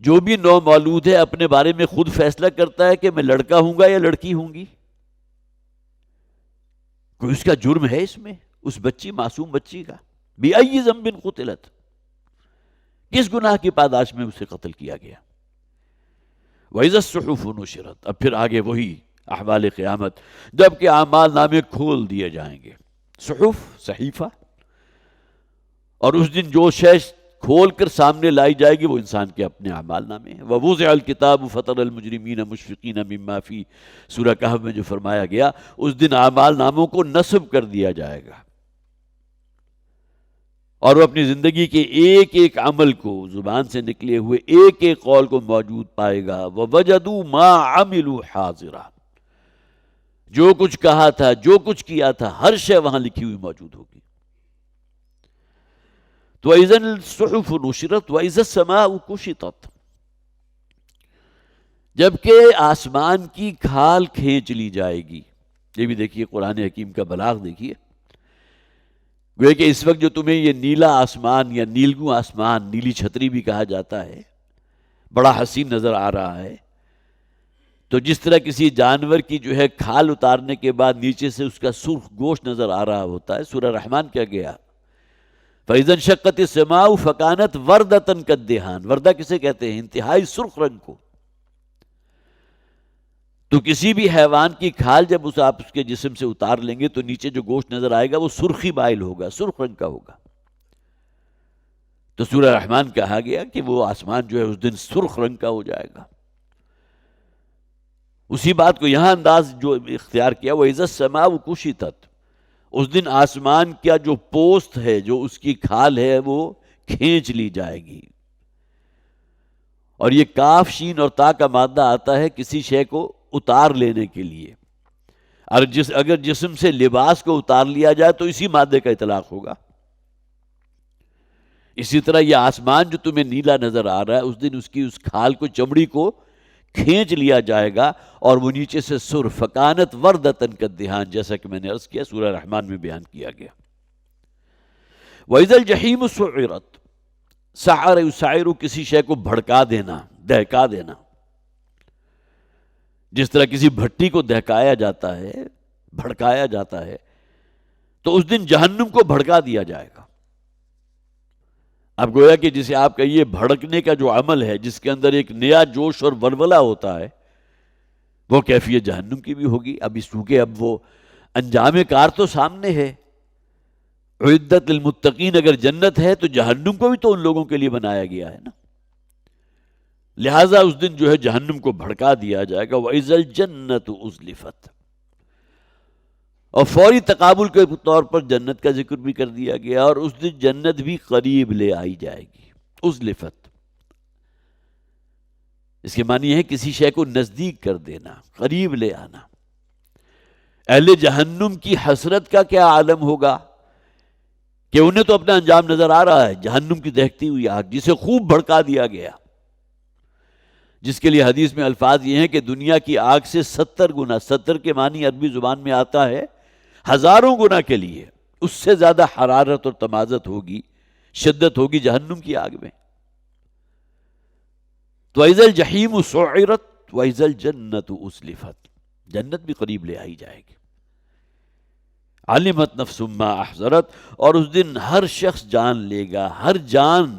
جو بھی نو مولود ہے اپنے بارے میں خود فیصلہ کرتا ہے کہ میں لڑکا ہوں گا یا لڑکی ہوں گی؟ کوئی اس کا جرم ہے اس میں، اس بچی، معصوم بچی کا؟ بِأَيِّ ذَنبٍ قُتِلَتْ، کس گناہ کی پاداش میں اسے قتل کیا گیا؟ وَإِذَا الصُّحُفُ نُشِرَتْ، اب پھر آگے وہی احوال قیامت، جبکہ اعمال نامے کھول دیے جائیں گے۔ صحف، صحیفہ، اور اس دن جو شے کھول کر سامنے لائی جائے گی وہ انسان کے اپنے اعمال نامے ہیں۔ وَوُضِعَ الْكِتَابُ فَتَرَى الْمُجْرِمِينَ مُشْفِقِينَ مِمَّا فِيهِ، سورہ کہف میں جو فرمایا گیا، اس دن اعمال ناموں کو نصب کر دیا جائے گا، اور وہ اپنی زندگی کے ایک ایک عمل کو، زبان سے نکلے ہوئے ایک ایک قول کو موجود پائے گا۔ وَوَجَدُوا مَا عَمِلُوا حَاضِرًا، جو کچھ کہا تھا، جو کچھ کیا تھا، ہر شے وہاں لکھی ہوئی موجود ہوگی۔ تو وَإِذَا الصُّحُفُ نُشِرَتْ وَإِذَا السَّمَاءُ كُشِطَتْ، جبکہ آسمان کی کھال کھینچ لی جائے گی۔ یہ بھی دیکھیے قرآن حکیم کا بلاغ دیکھیے، گویا کہ اس وقت جو تمہیں یہ نیلا آسمان یا نیلگوں آسمان، نیلی چھتری بھی کہا جاتا ہے، بڑا حسین نظر آ رہا ہے، تو جس طرح کسی جانور کی جو ہے کھال اتارنے کے بعد نیچے سے اس کا سرخ گوشت نظر آ رہا ہوتا ہے، سورہ رحمان کیا گیا، فَإِذَا انشَقَّتِ السَّمَاءُ فَكَانَتْ وَرْدَةً كَالدِّهَانِ، وردہ کسے کہتے ہیں؟ انتہائی سرخ رنگ کو۔ تو کسی بھی حیوان کی کھال جب آپ اس کے جسم سے اتار لیں گے تو نیچے جو گوشت نظر آئے گا وہ سرخی مائل ہوگا، سرخ رنگ کا ہوگا۔ تو سورہ رحمان کہا گیا کہ وہ آسمان جو ہے اس دن سرخ رنگ کا ہو جائے گا۔ اسی بات کو یہاں انداز جو اختیار کیا، وَإِذَا السَّمَاءُ كُشِطَتْ، اس دن آسمان کا جو پوست ہے، جو اس کی کھال ہے، وہ کھینچ لی جائے گی۔ اور یہ کاف، شین اور تا کا مادہ آتا ہے کسی شے کو اتار لینے کے لیے، اور اگر جسم سے لباس کو اتار لیا جائے تو اسی مادے کا اطلاق ہوگا۔ اسی طرح یہ آسمان جو تمہیں نیلا نظر آ رہا ہے، اس دن اس کی اس کھال کو، چمڑی کو کھینچ لیا جائے گا اور وہ نیچے سے سر فکانت وردتن کالدہان، جیسا کہ میں نے عرض کیا سورہ رحمان میں بیان کیا گیا۔ وَإِذَا الْجَحِيمُ سُعِّرَتْ، سعر یسعر کسی شے کو بھڑکا دینا، دہکا دینا، جس طرح کسی بھٹی کو دہکایا جاتا ہے، بھڑکایا جاتا ہے، تو اس دن جہنم کو بھڑکا دیا جائے گا۔ اب گویا کہ جسے آپ کہیے بھڑکنے کا جو عمل ہے، جس کے اندر ایک نیا جوش اور ولولہ ہوتا ہے، وہ کیفیت جہنم کی بھی ہوگی۔ اب اس چونکہ اب وہ انجام کار تو سامنے ہے، اعدت للمتقین اگر جنت ہے تو جہنم کو بھی تو ان لوگوں کے لیے بنایا گیا ہے نا، لہٰذا اس دن جو ہے جہنم کو بھڑکا دیا جائے گا۔ وَإِذَا الْجَنَّةُ أُزْلِفَتْ، اور فوری تقابل کے طور پر جنت کا ذکر بھی کر دیا گیا، اور اس دن جنت بھی قریب لے آئی جائے گی۔ ازلفت، اس کے معنی ہے کسی شے کو نزدیک کر دینا، قریب لے آنا۔ اہل جہنم کی حسرت کا کیا عالم ہوگا کہ انہیں تو اپنا انجام نظر آ رہا ہے، جہنم کی دہکتی ہوئی آگ جسے خوب بھڑکا دیا گیا، جس کے لیے حدیث میں الفاظ یہ ہیں کہ دنیا کی آگ سے 70 گنا، 70 کے معنی عربی زبان میں آتا ہے ہزاروں گنا کے لیے، اس سے زیادہ حرارت اور تمازت ہوگی، شدت ہوگی جہنم کی آگ میں۔ تو وَإِذَا الْجَحِيمُ سُعِّرَتْ وَإِذَا الْجَنَّةُ أُزْلِفَتْ، جنت بھی قریب لے آئی جائے گی۔ عَلِمَتْ نَفْسٌ مَّا أَحْضَرَتْ، اور اس دن ہر شخص جان لے گا، ہر جان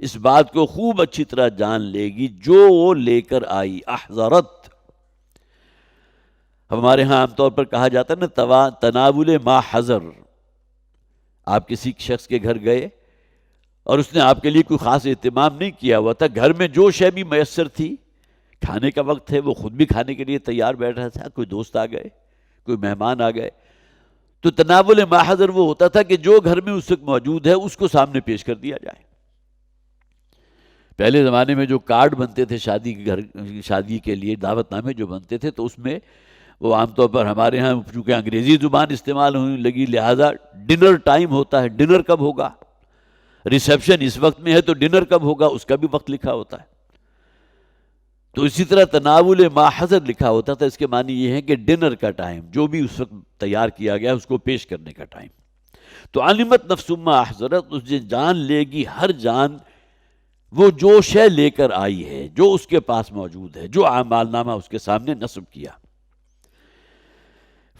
اس بات کو خوب اچھی طرح جان لے گی جو وہ لے کر آئی۔ احضرت، ہمارے ہاں عام طور پر کہا جاتا ہے نا تناول ما حضر، آپ کسی شخص کے گھر گئے اور اس نے آپ کے لیے کوئی خاص اہتمام نہیں کیا ہوا تھا، گھر میں جو شے بھی میسر تھی، کھانے کا وقت ہے، وہ خود بھی کھانے کے لیے تیار بیٹھا تھا، کوئی دوست آ گئے، کوئی مہمان آ گئے، تو تناول ما حضر وہ ہوتا تھا کہ جو گھر میں اس وقت موجود ہے اس کو سامنے پیش کر دیا جائے۔ پہلے زمانے میں جو کارڈ بنتے تھے شادی کے لیے، دعوت نامے جو بنتے تھے، تو اس میں وہ عام طور پر ہمارے ہاں چونکہ انگریزی زبان استعمال ہونے لگی لہٰذا ڈنر ٹائم ہوتا ہے، ڈنر کب ہوگا، ریسیپشن اس وقت میں ہے تو ڈنر کب ہوگا اس کا بھی وقت لکھا ہوتا ہے۔ تو اسی طرح تناول ما حضر لکھا ہوتا تھا، اس کے معنی یہ ہے کہ ڈنر کا ٹائم، جو بھی اس وقت تیار کیا گیا اس کو پیش کرنے کا ٹائم۔ تو علمت نفس ما احضرت، اس دن جان لے گی ہر جان وہ جو شے لے کر آئی ہے، جو اس کے پاس موجود ہے، جو اعمال نامہ اس کے سامنے نصب کیا۔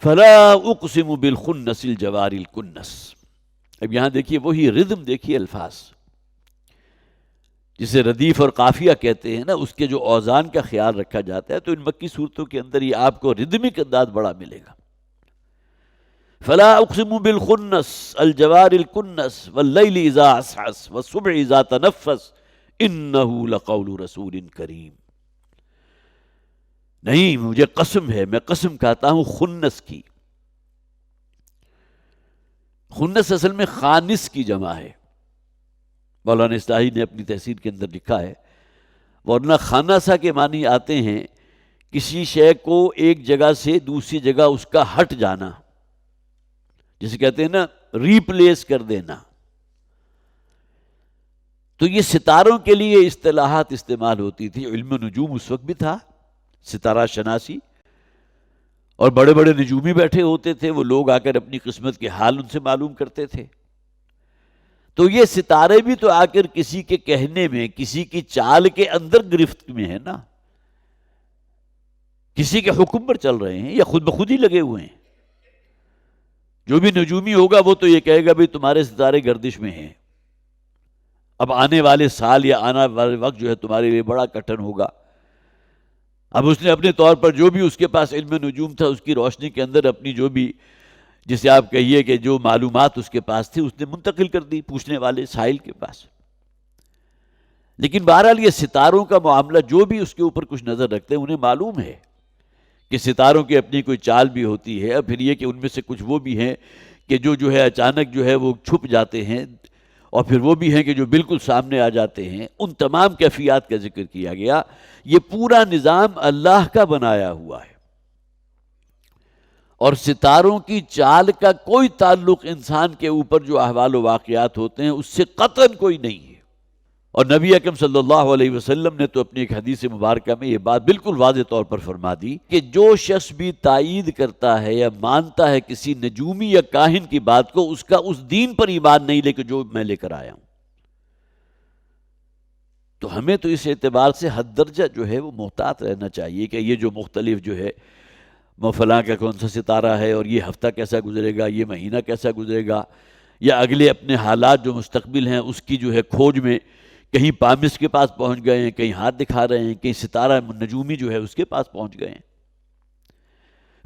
فلا اقسم بالخنس الجوار الکنس، اب یہاں دیکھیے وہی ردم، دیکھیے الفاظ جسے ردیف اور قافیہ کہتے ہیں نا، اس کے جو اوزان کا خیال رکھا جاتا ہے، تو ان مکی صورتوں کے اندر ہی آپ کو ردمک انداز بڑا ملے گا۔ فلا اقسم بالخنس الجوار الکنس واللیل اذا عسعس والصبح اذا تنفس انہ لقول رسول کریم، نہیں مجھے قسم ہے، میں قسم کہتا ہوں خنس کی۔ خنس اصل میں خانس کی جمع ہے، مولانا اصلاحی نے اپنی تحسین کے اندر لکھا ہے، ورنہ خانسہ کے معنی آتے ہیں کسی شے کو ایک جگہ سے دوسری جگہ اس کا ہٹ جانا، جسے کہتے ہیں نا ریپلیس کر دینا۔ تو یہ ستاروں کے لیے اصطلاحات استعمال ہوتی تھی، علم نجوم اس وقت بھی تھا، ستارہ شناسی، اور بڑے بڑے نجومی بیٹھے ہوتے تھے، وہ لوگ آ کر اپنی قسمت کے حال ان سے معلوم کرتے تھے۔ تو یہ ستارے بھی تو آ کر کسی کے کہنے میں، کسی کی چال کے اندر گرفت میں ہے نا، کسی کے حکم پر چل رہے ہیں یا خود بخود ہی لگے ہوئے ہیں۔ جو بھی نجومی ہوگا وہ تو یہ کہے گا بھی تمہارے ستارے گردش میں ہیں، اب آنے والے سال یا آنے والے وقت جو ہے تمہارے لیے بڑا کٹھن ہوگا۔ اب اس نے اپنے طور پر جو بھی اس کے پاس علم نجوم تھا، اس کی روشنی کے اندر اپنی جو بھی، جسے آپ کہیے کہ جو معلومات اس کے پاس تھی، اس نے منتقل کر دی پوچھنے والے سائل کے پاس۔ لیکن بہرحال یہ ستاروں کا معاملہ، جو بھی اس کے اوپر کچھ نظر رکھتے ہیں انہیں معلوم ہے کہ ستاروں کی اپنی کوئی چال بھی ہوتی ہے، اور پھر یہ کہ ان میں سے کچھ وہ بھی ہیں کہ جو ہے اچانک جو ہے وہ چھپ جاتے ہیں، اور پھر وہ بھی ہیں کہ جو بالکل سامنے آ جاتے ہیں۔ ان تمام کیفیات کا ذکر کیا گیا۔ یہ پورا نظام اللہ کا بنایا ہوا ہے، اور ستاروں کی چال کا کوئی تعلق انسان کے اوپر جو احوال و واقعات ہوتے ہیں اس سے قطعاً کوئی نہیں ہے۔ اور نبی اکرم صلی اللہ علیہ وسلم نے تو اپنی ایک حدیث مبارکہ میں یہ بات بالکل واضح طور پر فرما دی کہ جو شخص بھی تائید کرتا ہے یا مانتا ہے کسی نجومی یا کاہن کی بات کو، اس کا اس دین پر ایمان نہیں لے کے جو میں لے کر آیا ہوں۔ تو ہمیں تو اس اعتبار سے حد درجہ جو ہے وہ محتاط رہنا چاہیے کہ یہ جو مختلف جو ہے فلاں کا کون سا ستارہ ہے اور یہ ہفتہ کیسا گزرے گا، یہ مہینہ کیسا گزرے گا، یا اگلے اپنے حالات جو مستقبل ہیں اس کی جو ہے کھوج میں کہیں پامس کے پاس پہنچ گئے ہیں، کہیں ہاتھ دکھا رہے ہیں، کہیں ستارہ نجومی جو ہے اس کے پاس پہنچ گئے ہیں۔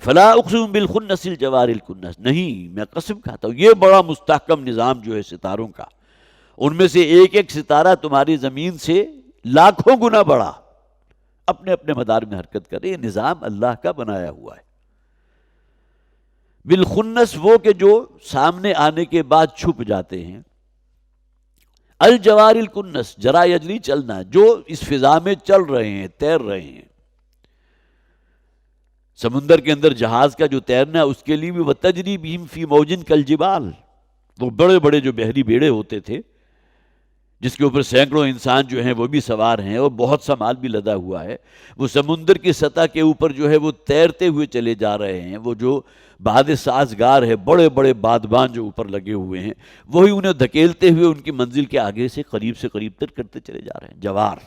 فلا اقسم بالخنس الجوار الکنس، نہیں، میں قسم کھاتا ہوں، یہ بڑا مستحکم نظام جو ہے ستاروں کا، ان میں سے ایک ایک ستارہ تمہاری زمین سے لاکھوں گنا بڑا اپنے اپنے مدار میں حرکت کرے۔ یہ نظام اللہ کا بنایا ہوا ہے۔ بالخنس وہ کہ جو سامنے آنے کے بعد چھپ جاتے ہیں، الجوار الکنس جرا یجری چلنا، جو اس فضا میں چل رہے ہیں، تیر رہے ہیں۔ سمندر کے اندر جہاز کا جو تیرنا ہے اس کے لیے بھی وتجری بہم فی موج کالجبال، وہ بڑے بڑے جو بحری بیڑے ہوتے تھے جس کے اوپر سینکڑوں انسان جو ہیں وہ بھی سوار ہیں اور بہت سا مال بھی لدا ہوا ہے، وہ سمندر کی سطح کے اوپر جو ہے وہ تیرتے ہوئے چلے جا رہے ہیں۔ وہ جو باد سازگار ہے، بڑے بڑے بادبان جو اوپر لگے ہوئے ہیں، وہی انہیں دھکیلتے ہوئے ان کی منزل کے آگے سے قریب تر کرتے چلے جا رہے ہیں۔ جوار،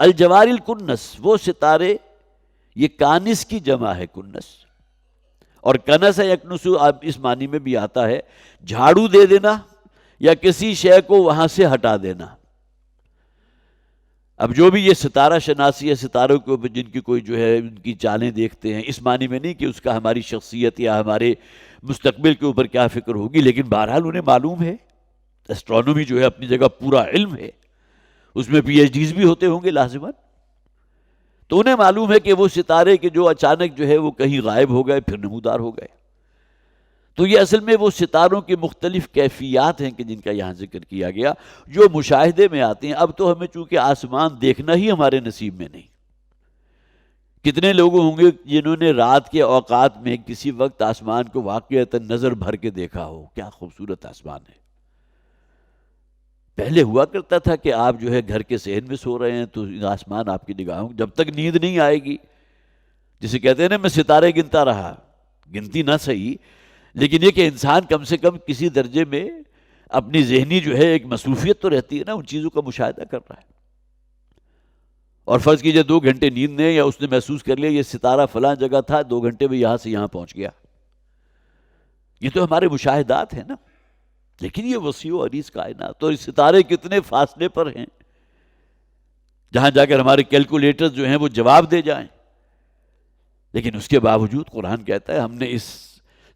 الجوار الکنس، وہ ستارے، یہ کانس کی جمع ہے کنس، اور کنس یکنسو اب اس معنی میں بھی آتا ہے جھاڑو دے دینا یا کسی شے کو وہاں سے ہٹا دینا۔ اب جو بھی یہ ستارہ شناسی ہے، ستاروں کے اوپر جن کی کوئی جو ہے ان کی چالیں دیکھتے ہیں، اس معنی میں نہیں کہ اس کا ہماری شخصیت یا ہمارے مستقبل کے اوپر کیا فکر ہوگی، لیکن بہرحال انہیں معلوم ہے۔ اسٹرانومی جو ہے اپنی جگہ پورا علم ہے، اس میں پی ایچ ڈیز بھی ہوتے ہوں گے لازماً، تو انہیں معلوم ہے کہ وہ ستارے کے جو اچانک جو ہے وہ کہیں غائب ہو گئے پھر نمودار ہو گئے۔ تو یہ اصل میں وہ ستاروں کی مختلف کیفیات ہیں کہ جن کا یہاں ذکر کیا گیا، جو مشاہدے میں آتے ہیں۔ اب تو ہمیں چونکہ آسمان دیکھنا ہی ہمارے نصیب میں نہیں، کتنے لوگ ہوں گے جنہوں نے رات کے اوقات میں کسی وقت آسمان کو واقعتاً نظر بھر کے دیکھا ہو، کیا خوبصورت آسمان ہے۔ پہلے ہوا کرتا تھا کہ آپ جو ہے گھر کے صحن میں سو رہے ہیں تو آسمان آپ کی نگاہوں جب تک نیند نہیں آئے گی، جسے کہتے ہیں نا میں ستارے گنتا رہا، گنتی نہ صحیح، لیکن یہ کہ انسان کم سے کم کسی درجے میں اپنی ذہنی جو ہے ایک مصروفیت تو رہتی ہے نا، ان چیزوں کا مشاہدہ کر رہا ہے۔ اور فرض کیجئے 2 گھنٹے نیند نے یا اس نے محسوس کر لیا یہ ستارہ فلاں جگہ تھا، 2 گھنٹے میں یہاں سے یہاں پہنچ گیا، یہ تو ہمارے مشاہدات ہیں نا۔ لیکن یہ وسیع و عریض کائنات، تو ستارے کتنے فاصلے پر ہیں جہاں جا کر ہمارے کیلکولیٹر جو ہیں وہ جواب دے جائیں، لیکن اس کے باوجود قرآن کہتا ہے ہم نے اس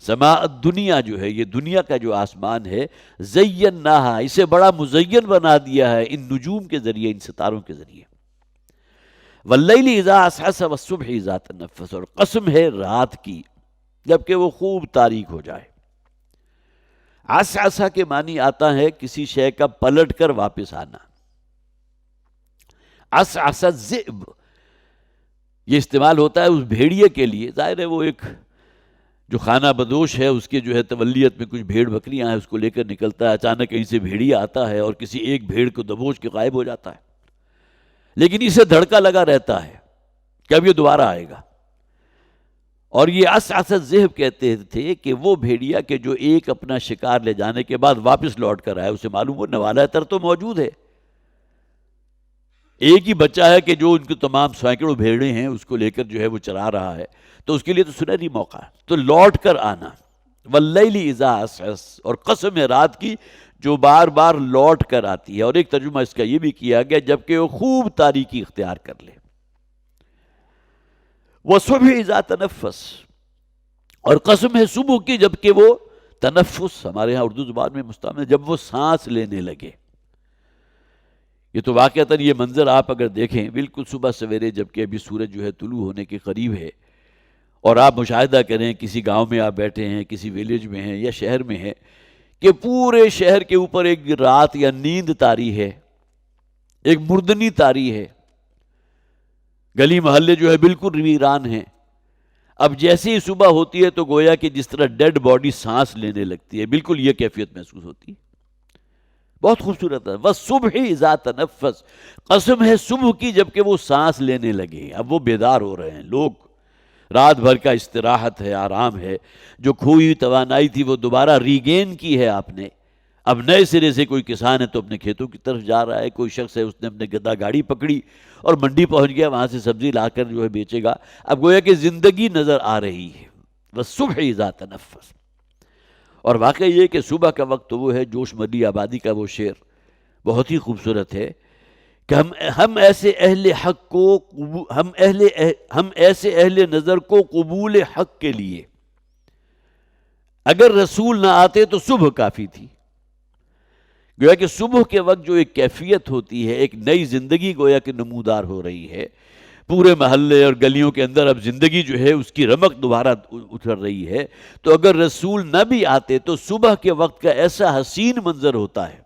سماء دنیا جو ہے، یہ دنیا کا جو آسمان ہے، زیناہا، اسے بڑا مزین بنا دیا ہے ان نجوم کے ذریعے، ان ستاروں کے ذریعے۔ واللیل اذا عسعس والصبح اذا تنفس، اور قسم ہے رات کی جبکہ وہ خوب تاریک ہو جائے۔ عسعسا کے معنی آتا ہے کسی شے کا پلٹ کر واپس آنا۔ عسعس الذئب، یہ استعمال ہوتا ہے اس بھیڑیے کے لیے، ظاہر ہے وہ ایک جو خانہ بدوش ہے، اس کے جو ہے تولیت میں کچھ بھیڑ بکریاں ہیں، اس کو لے کر نکلتا ہے، اچانک کہیں سے بھیڑیا آتا ہے اور کسی ایک بھیڑ کو دبوچ کے غائب ہو جاتا ہے، لیکن اسے دھڑکا لگا رہتا ہے کہ اب یہ دوبارہ آئے گا۔ اور یہ عسعس الذئب کہتے تھے کہ وہ بھیڑیا کہ جو ایک اپنا شکار لے جانے کے بعد واپس لوٹ کر آئے، اسے معلوم ہو نوالہ تر تو موجود ہے، ایک ہی بچہ ہے کہ جو ان کے تمام سینکڑوں بھیڑیں ہیں اس کو لے کر جو ہے وہ چرا رہا ہے، تو اس کے لیے تو سنہری موقع ہے، تو لوٹ کر آنا۔ واللیل اذا عسعس، اور قسم ہے رات کی جو بار بار لوٹ کر آتی ہے، اور ایک ترجمہ اس کا یہ بھی کیا گیا جبکہ وہ خوب تاریکی اختیار کر لے۔ وصبح اذا تنفس، اور قسم ہے صبح کی جبکہ وہ تنفس، ہمارے ہاں اردو زبان میں مستعمل، جب وہ سانس لینے لگے۔ یہ تو واقعتاً یہ منظر آپ اگر دیکھیں بالکل صبح سویرے جبکہ ابھی سورج جو ہے طلوع ہونے کے قریب ہے، اور آپ مشاہدہ کریں کسی گاؤں میں آپ بیٹھے ہیں، کسی ویلیج میں ہیں یا شہر میں ہیں، کہ پورے شہر کے اوپر ایک رات یا نیند طاری ہے، ایک مردنی طاری ہے، گلی محلے جو ہے بالکل ویران ہیں۔ اب جیسے ہی صبح ہوتی ہے تو گویا کہ جس طرح ڈیڈ باڈی سانس لینے لگتی ہے، بالکل یہ کیفیت محسوس ہوتی ہے، بہت خوبصورت ہے. والصبح اذا تنفس، قسم ہے صبح کی جبکہ وہ سانس لینے لگے. اب وہ بیدار ہو رہے ہیں لوگ، رات بھر کا استراحت ہے، آرام ہے، جو کھوئی ہوئی توانائی تھی وہ دوبارہ ریگین کی ہے آپ نے. اب نئے سرے سے کوئی کسان ہے تو اپنے کھیتوں کی طرف جا رہا ہے، کوئی شخص ہے اس نے اپنے گدا گاڑی پکڑی اور منڈی پہنچ گیا، وہاں سے سبزی لا کر جو ہے بیچے گا. اب گویا کہ زندگی نظر آ رہی ہے. والصبح اذا تنفس. اور واقعہ یہ کہ صبح کا وقت تو وہ ہے جوش ملی آبادی کا وہ شعر بہت ہی خوبصورت ہے کہ ہم ایسے اہل حق کو ہم ایسے اہل نظر کو قبول حق کے لیے اگر رسول نہ آتے تو صبح کافی تھی. گویا کہ صبح کے وقت جو ایک کیفیت ہوتی ہے، ایک نئی زندگی گویا کہ نمودار ہو رہی ہے. پورے محلے اور گلیوں کے اندر اب زندگی جو ہے اس کی رمق دوبارہ اتر رہی ہے. تو اگر رسول نہ بھی آتے تو صبح کے وقت کا ایسا حسین منظر ہوتا ہے.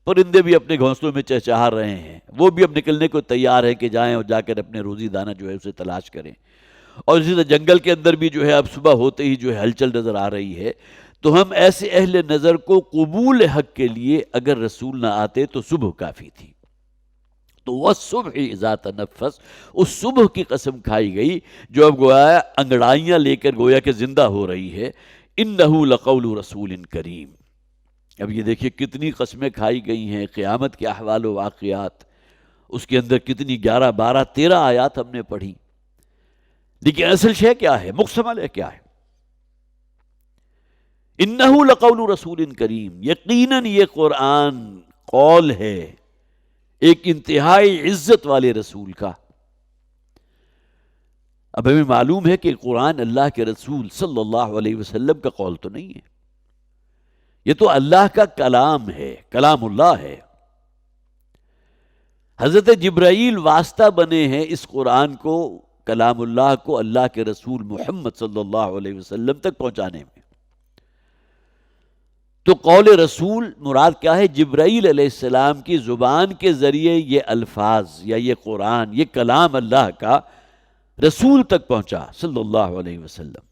پرندے بھی اپنے گھونسلوں میں چہچہا رہے ہیں، وہ بھی اب نکلنے کو تیار ہے کہ جائیں اور جا کر اپنے روزی دانہ جو ہے اسے تلاش کریں. اور اسی طرح جنگل کے اندر بھی جو ہے اب صبح ہوتے ہی جو ہے ہلچل نظر آ رہی ہے. تو ہم ایسے اہل نظر کو قبول حق کے لیے اگر رسول نہ آتے تو صبح کافی تھی. تو والصبح اذا تنفس، اس صبح کی قسم کھائی گئی جو اب گویا انگڑائیاں لے کر گویا کہ زندہ ہو رہی ہے. انہ لقول رسول کریم. اب یہ دیکھیے کتنی قسمیں کھائی گئی ہیں، قیامت کے احوال و واقعات، اس کے اندر کتنی 11 12 13 آیات ہم نے پڑھی. لیکن اصل شے کیا ہے، مقسم علیہ کیا ہے؟ انہ لقول رسول کریم. یقیناً یہ قرآن قول ہے ایک انتہائی عزت والے رسول کا. اب ہمیں معلوم ہے کہ قرآن اللہ کے رسول صلی اللہ علیہ وسلم کا قول تو نہیں ہے، یہ تو اللہ کا کلام ہے، کلام اللہ ہے. حضرت جبرائیل واسطہ بنے ہیں اس قرآن کو، کلام اللہ کو اللہ کے رسول محمد صلی اللہ علیہ وسلم تک پہنچانے میں. تو قول رسول مراد کیا ہے؟ جبرائیل علیہ السلام کی زبان کے ذریعے یہ الفاظ یا یہ قرآن، یہ کلام اللہ کا رسول تک پہنچا صلی اللہ علیہ وسلم.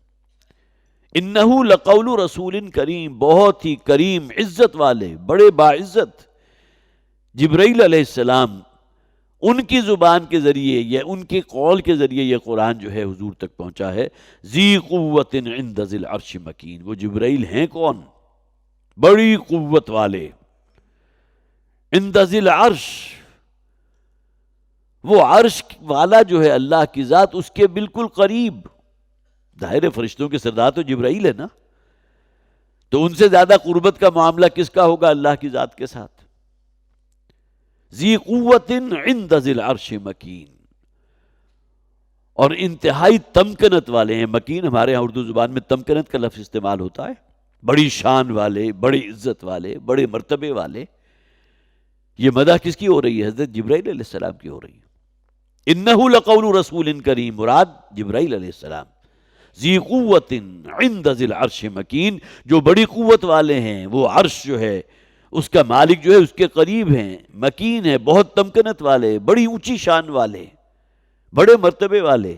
انہ لقول رسول کریم، بہت ہی کریم، عزت والے، بڑے باعزت جبرائیل علیہ السلام، ان کی زبان کے ذریعے یا ان کے قول کے ذریعے یہ قرآن جو ہے حضور تک پہنچا ہے. ذی قوت عند ذی العرش مکین. وہ جبرائیل ہیں کون؟ بڑی قوت والے، عند ذی العرش، وہ عرش والا جو ہے اللہ کی ذات اس کے بالکل قریب. ظاہر فرشتوں کے سردار تو جبرائیل ہے نا، تو ان سے زیادہ قربت کا معاملہ کس کا ہوگا اللہ کی ذات کے ساتھ. ذی قوت عند ذی العرش مکین، اور انتہائی تمکنت والے ہیں. مکین ہمارے یہاں اردو زبان میں تمکنت کا لفظ استعمال ہوتا ہے، بڑی شان والے، بڑی عزت والے، بڑے مرتبے والے. یہ مدح کس کی ہو رہی ہے؟ حضرت جبرائیل علیہ السلام کی ہو رہی ہے. انہ لقول رسول کریم، مراد جبرائیل علیہ السلام. ذی قوت عند ذی العرش مکین، جو بڑی قوت والے ہیں، وہ عرش جو ہے اس کا مالک جو ہے اس کے قریب ہیں. مکین ہے، بہت تمکنت والے، بڑی اونچی شان والے، بڑے مرتبے والے.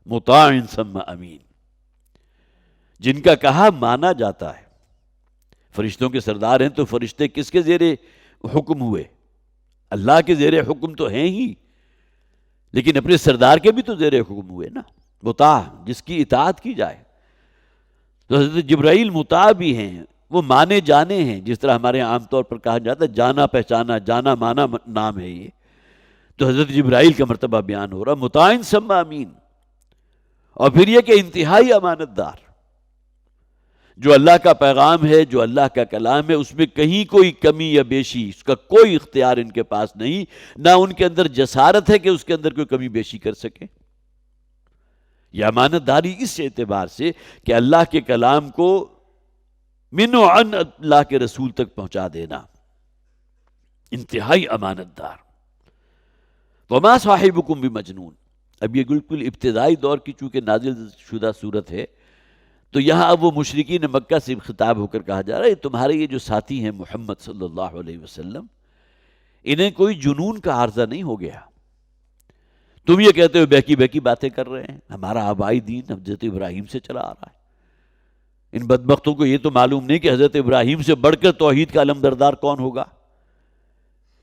مطاع ثم امین، جن کا کہا مانا جاتا ہے. فرشتوں کے سردار ہیں تو فرشتے کس کے زیر حکم ہوئے؟ اللہ کے زیر حکم تو ہیں ہی، لیکن اپنے سردار کے بھی تو زیر حکم ہوئے نا. مطاع، جس کی اطاعت کی جائے. تو حضرت جبرائیل مطاع بھی ہیں، وہ مانے جانے ہیں. جس طرح ہمارے یہاں عام طور پر کہا جاتا ہے جانا پہچانا، جانا مانا نام ہے یہ، تو حضرت جبرائیل کا مرتبہ بیان ہو رہا. مطاع ثم امین. اور پھر یہ کہ انتہائی امانت دار. جو اللہ کا پیغام ہے، جو اللہ کا کلام ہے، اس میں کہیں کوئی کمی یا بیشی، اس کا کوئی اختیار ان کے پاس نہیں، نہ ان کے اندر جسارت ہے کہ اس کے اندر کوئی کمی بیشی کر سکے. یہ امانت داری اس اعتبار سے کہ اللہ کے کلام کو من و عن اللہ کے رسول تک پہنچا دینا. انتہائی امانت دار. وما صاحبکم بمجنون. اب یہ بالکل ابتدائی دور کی چونکہ نازل شدہ صورت ہے، تو یہاں اب وہ مشرکین مکہ سے خطاب ہو کر کہا جا رہا ہے تمہارے یہ جو ساتھی ہیں محمد صلی اللہ علیہ وسلم، انہیں کوئی جنون کا عارضہ نہیں ہو گیا. تم یہ کہتے ہو بہکی بہکی باتیں کر رہے ہیں، ہمارا آبائی دین حضرت ابراہیم سے چلا آ رہا ہے. ان بدبختوں کو یہ تو معلوم نہیں کہ حضرت ابراہیم سے بڑھ کر توحید کا علمبردار کون ہوگا.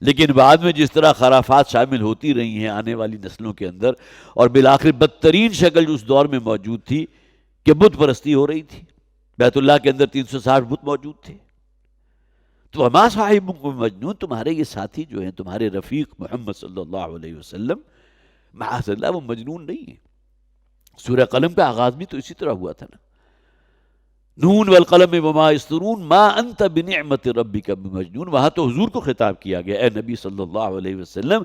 لیکن بعد میں جس طرح خرافات شامل ہوتی رہی ہیں آنے والی نسلوں کے اندر، اور بالآخر بدترین شکل جو اس دور میں موجود تھی کہ بت پرستی ہو رہی تھی، بیت اللہ کے اندر 360 بت موجود تھے. تو وما صاحبکم مجنون، تمہارے یہ ساتھی جو ہیں، تمہارے رفیق محمد صلی اللہ علیہ وسلم، معاذ اللہ وہ مجنون نہیں ہے. سورہ قلم کا آغاز بھی تو اسی طرح ہوا تھا نا، نون والقلم وما یسطرون ما انت بنعمت ربک بمجنون. وہاں تو حضور کو خطاب کیا گیا، اے نبی صلی اللہ علیہ وسلم،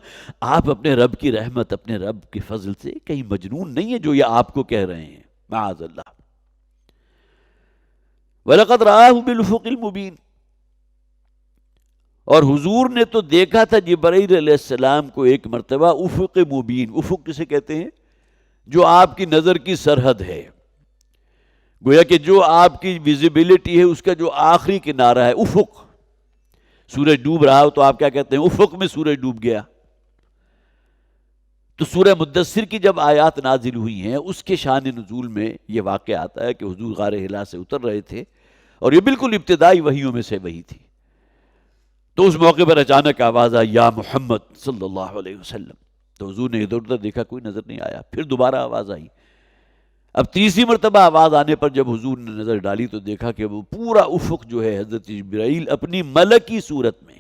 آپ اپنے رب کی رحمت، اپنے رب کے فضل سے کہیں مجنون نہیں ہے جو یہ آپ کو کہہ رہے ہیں، معاذ اللہ. وَلَقَدْ رَآهُ بِالْأُفُقِ الْمُبِينِ، اور حضور نے تو دیکھا تھا جبرائیل علیہ السلام کو ایک مرتبہ افق مبین. افق کسے کہتے ہیں؟ جو آپ کی نظر کی سرحد ہے، گویا کہ جو آپ کی ویزیبلٹی ہے اس کا جو آخری کنارہ ہے، افق. سورج ڈوب رہا ہو تو آپ کیا کہتے ہیں؟ افق میں سورج ڈوب گیا. تو سورہ مدثر کی جب آیات نازل ہوئی ہیں، اس کے شان نزول میں یہ واقعہ آتا ہے کہ حضور غار حرا سے اتر رہے تھے، اور یہ بالکل ابتدائی وحیوں میں سے وحی تھی. تو اس موقع پر اچانک آواز آئی، یا محمد صلی اللہ علیہ وسلم. تو حضور نے ادھر ادھر دیکھا، کوئی نظر نہیں آیا. پھر دوبارہ آواز آئی. اب تیسری مرتبہ آواز آنے پر جب حضور نے نظر ڈالی تو دیکھا کہ وہ پورا افق جو ہے حضرت جبرائیل اپنی ملکی صورت میں.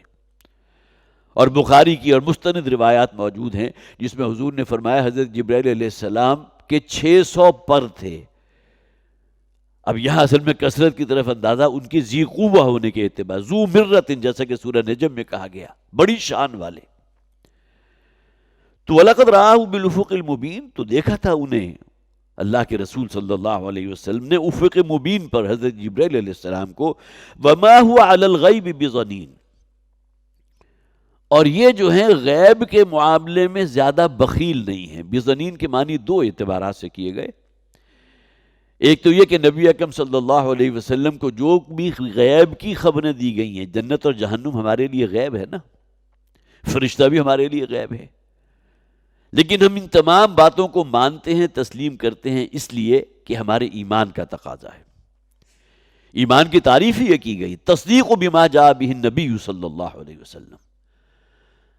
اور بخاری کی اور مستند روایات موجود ہیں جس میں حضور نے فرمایا حضرت جبرائیل علیہ السلام کے 600 پر تھے. اب یہاں اصل میں کثرت کی طرف اندازہ ان کی ذی قوہ ہونے کے اعتبار، ذو مرت، جیسا کہ سورہ نجم میں کہا گیا، بڑی شان والے. تو وَلَقَدْ رَآهُ بِالْأُفُقِ الْمُبِينِ، تو دیکھا تھا انہیں اللہ کے رسول صلی اللہ علیہ وسلم نے افق مبین پر حضرت جبرائیل علیہ السلام کو. وَمَا هُوَ عَلَى الْغَيْبِ بِضَنِينٍ، اور یہ جو ہیں غیب کے معاملے میں زیادہ بخیل نہیں ہیں. بضنین کے معنی دو اعتبارات سے کیے گئے. ایک تو یہ کہ نبی اکرم صلی اللہ علیہ وسلم کو جو بھی غیب کی خبریں دی گئی ہیں، جنت اور جہنم ہمارے لیے غیب ہے نا، فرشتہ بھی ہمارے لیے غیب ہے، لیکن ہم ان تمام باتوں کو مانتے ہیں، تسلیم کرتے ہیں، اس لیے کہ ہمارے ایمان کا تقاضا ہے. ایمان کی تعریف ہی یہ کی گئی، تصدیق بما جاء بہ النبی صلی اللہ علیہ وسلم،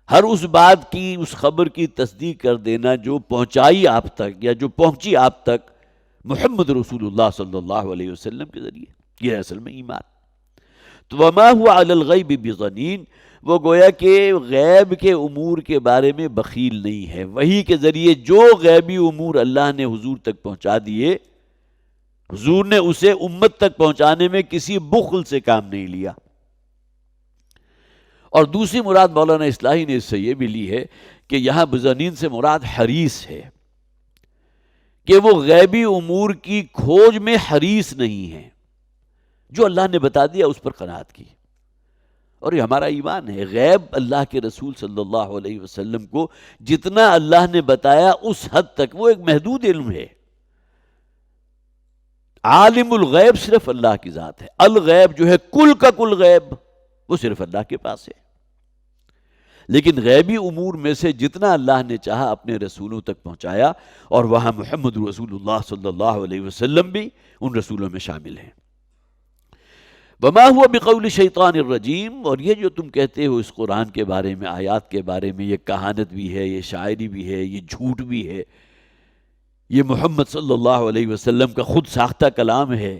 ہر اس بات کی، اس خبر کی تصدیق کر دینا جو پہنچائی آپ تک یا جو پہنچی آپ تک محمد رسول اللہ صلی اللہ علیہ وسلم کے ذریعے. یہ ہے اصل میں ایمان. تو وما هو علی الغیب بضنین، وہ گویا کہ غیب کے امور کے بارے میں بخیل نہیں ہے. وحی کے ذریعے جو غیبی امور اللہ نے حضور تک پہنچا دیے، حضور نے اسے امت تک پہنچانے میں کسی بخل سے کام نہیں لیا. اور دوسری مراد مولانا اصلاحی نے اس سے یہ بھی لی ہے کہ یہاں بضنین سے مراد حریص ہے، کہ وہ غیبی امور کی کھوج میں حریص نہیں ہے. جو اللہ نے بتا دیا اس پر قناعت کی. اور یہ ہمارا ایمان ہے. غیب اللہ کے رسول صلی اللہ علیہ وسلم کو جتنا اللہ نے بتایا اس حد تک وہ ایک محدود علم ہے. عالم الغیب صرف اللہ کی ذات ہے. الغیب جو ہے کل کا کل غیب وہ صرف اللہ کے پاس ہے. لیکن غیبی امور میں سے جتنا اللہ نے چاہا اپنے رسولوں تک پہنچایا، اور وہاں محمد رسول اللہ صلی اللہ علیہ وسلم بھی ان رسولوں میں شامل ہیں. وما هو بقول شیطان الرجیم، اور یہ جو تم کہتے ہو اس قرآن کے بارے میں، آیات کے بارے میں، یہ کہانت بھی ہے، یہ شاعری بھی ہے، یہ جھوٹ بھی ہے، یہ محمد صلی اللہ علیہ وسلم کا خود ساختہ کلام ہے.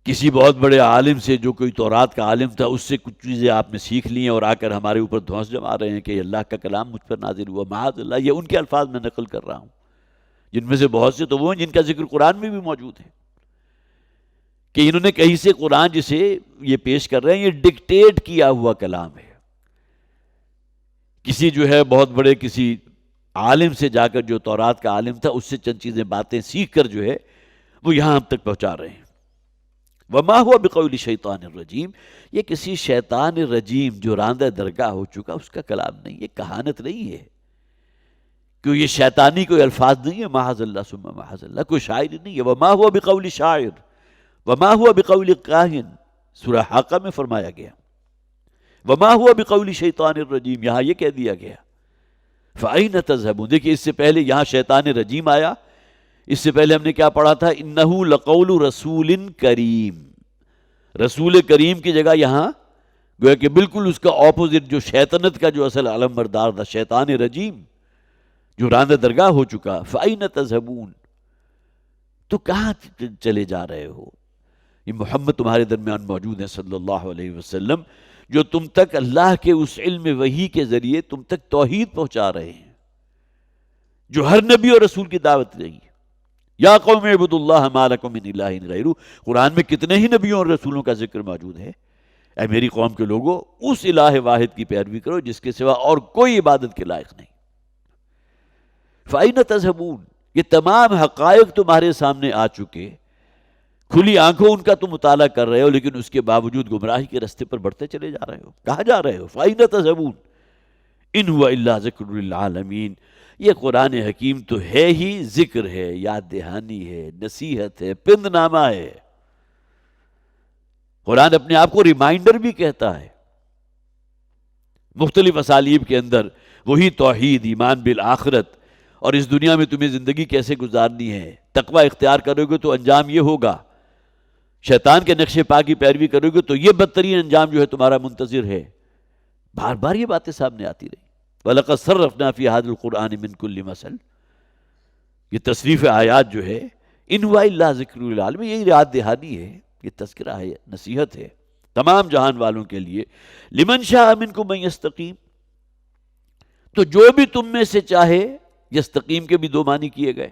کسی بہت بڑے عالم سے، جو کوئی تورات کا عالم تھا، اس سے کچھ چیزیں آپ نے سیکھ لی ہیں اور آ کر ہمارے اوپر دھونس جما رہے ہیں کہ یہ اللہ کا کلام مجھ پر نازل ہوا. معاذ اللہ، یہ ان کے الفاظ میں نقل کر رہا ہوں، جن میں سے بہت سے تو وہ ہیں جن کا ذکر قرآن میں بھی موجود ہے، کہ انہوں نے کہیں سے قرآن جسے یہ پیش کر رہے ہیں یہ ڈکٹیٹ کیا ہوا کلام ہے. کسی جو ہے بہت بڑے کسی عالم سے جا کر، جو تورات کا عالم تھا، اس سے چند چیزیں باتیں سیکھ کر جو ہے وہ یہاں ہم تک پہنچا رہے ہیں. وما هو بقول شیطان الرجیم، یہ کسی شیطان رجیم جو راندہ درگاہ ہو چکا اس کا کلام نہیں، یہ کہانت نہیں ہے. کیوں یہ شیطانی کوئی الفاظ نہیں ہے، معاذ اللہ ثم معاذ اللہ، کوئی شاعری نہیں ہے. وما هو بقول شاعر وما هو بقول کاہن، سورہ حاقہ میں فرمایا گیا. وما هو بقول شیطان الرجیم، یہاں یہ کہہ دیا گیا. فأین تذهبون، دیکھیے اس سے پہلے یہاں شیطان رجیم آیا، اس سے پہلے ہم نے کیا پڑھا تھا؟ انہ لقول رسول کریم. رسول کریم کی جگہ یہاں گویا کہ بالکل اس کا اپوزٹ جو شیطنت کا جو اصل علم بردار تھا، شیطان رجیم جو راندہ درگاہ ہو چکا، فَأَيْنَ تَذْهَبُونَ، تو کہاں چلے جا رہے ہو؟ یہ محمد تمہارے درمیان موجود ہے صلی اللہ علیہ وسلم، جو تم تک اللہ کے اس علم وحی کے ذریعے تم تک توحید پہنچا رہے ہیں، جو ہر نبی اور رسول کی دعوت رہی ہے۔ یا قوم اعبدوا اللہ ما لکم من الہ غیرہ، قرآن میں کتنے ہی نبیوں اور رسولوں کا ذکر موجود ہے۔ اے میری قوم کے لوگوں، اس الہ واحد کی پیروی کرو جس کے سوا اور کوئی عبادت کے لائق نہیں۔ فَأَيْنَ تَذْهَبُونَ، یہ تمام حقائق تمہارے سامنے آ چکے، کھلی آنکھوں ان کا تم مطالعہ کر رہے ہو، لیکن اس کے باوجود گمراہی کے رستے پر بڑھتے چلے جا رہے ہو۔ کہاں جا رہے ہو؟ فَأَيْنَ تَذْهَبُونَ إِنْ هُوَ إِلَّا ذِكْرٌ لِلْعَالَمِينَ، یہ قرآن حکیم تو ہے ہی ذکر ہے، یاد دہانی ہے، نصیحت ہے، پند نامہ ہے۔ قرآن اپنے آپ کو ریمائنڈر بھی کہتا ہے، مختلف اسالیب کے اندر وہی توحید، ایمان بالآخرت، اور اس دنیا میں تمہیں زندگی کیسے گزارنی ہے، تقوی اختیار کرو گے تو انجام یہ ہوگا، شیطان کے نقش پا کی پیروی کرو گے تو یہ بدترین انجام جو ہے تمہارا منتظر ہے۔ بار بار یہ باتیں سامنے آتی رہی۔ وَلَقَدْ صَرَّفْنَا فِي هَذَا الْقُرْآنِ مِنْ كُلِّ مَثَلٍ، یہ تصریف آیات جو ہے، إِنْ هُوَ إِلَّا ذِكْرٌ لِلْعَالَمِينَ، یہ یاد دہانی ہے، یہ تذکرہ ہے، نصیحت ہے تمام جہان والوں کے لیے۔ لِمَنْ شَاءَ مِنْكُمْ أَنْ يَسْتَقِيمَ، تو جو بھی تم میں سے چاہے، یستقیم کے بھی دو معنی کیے گئے،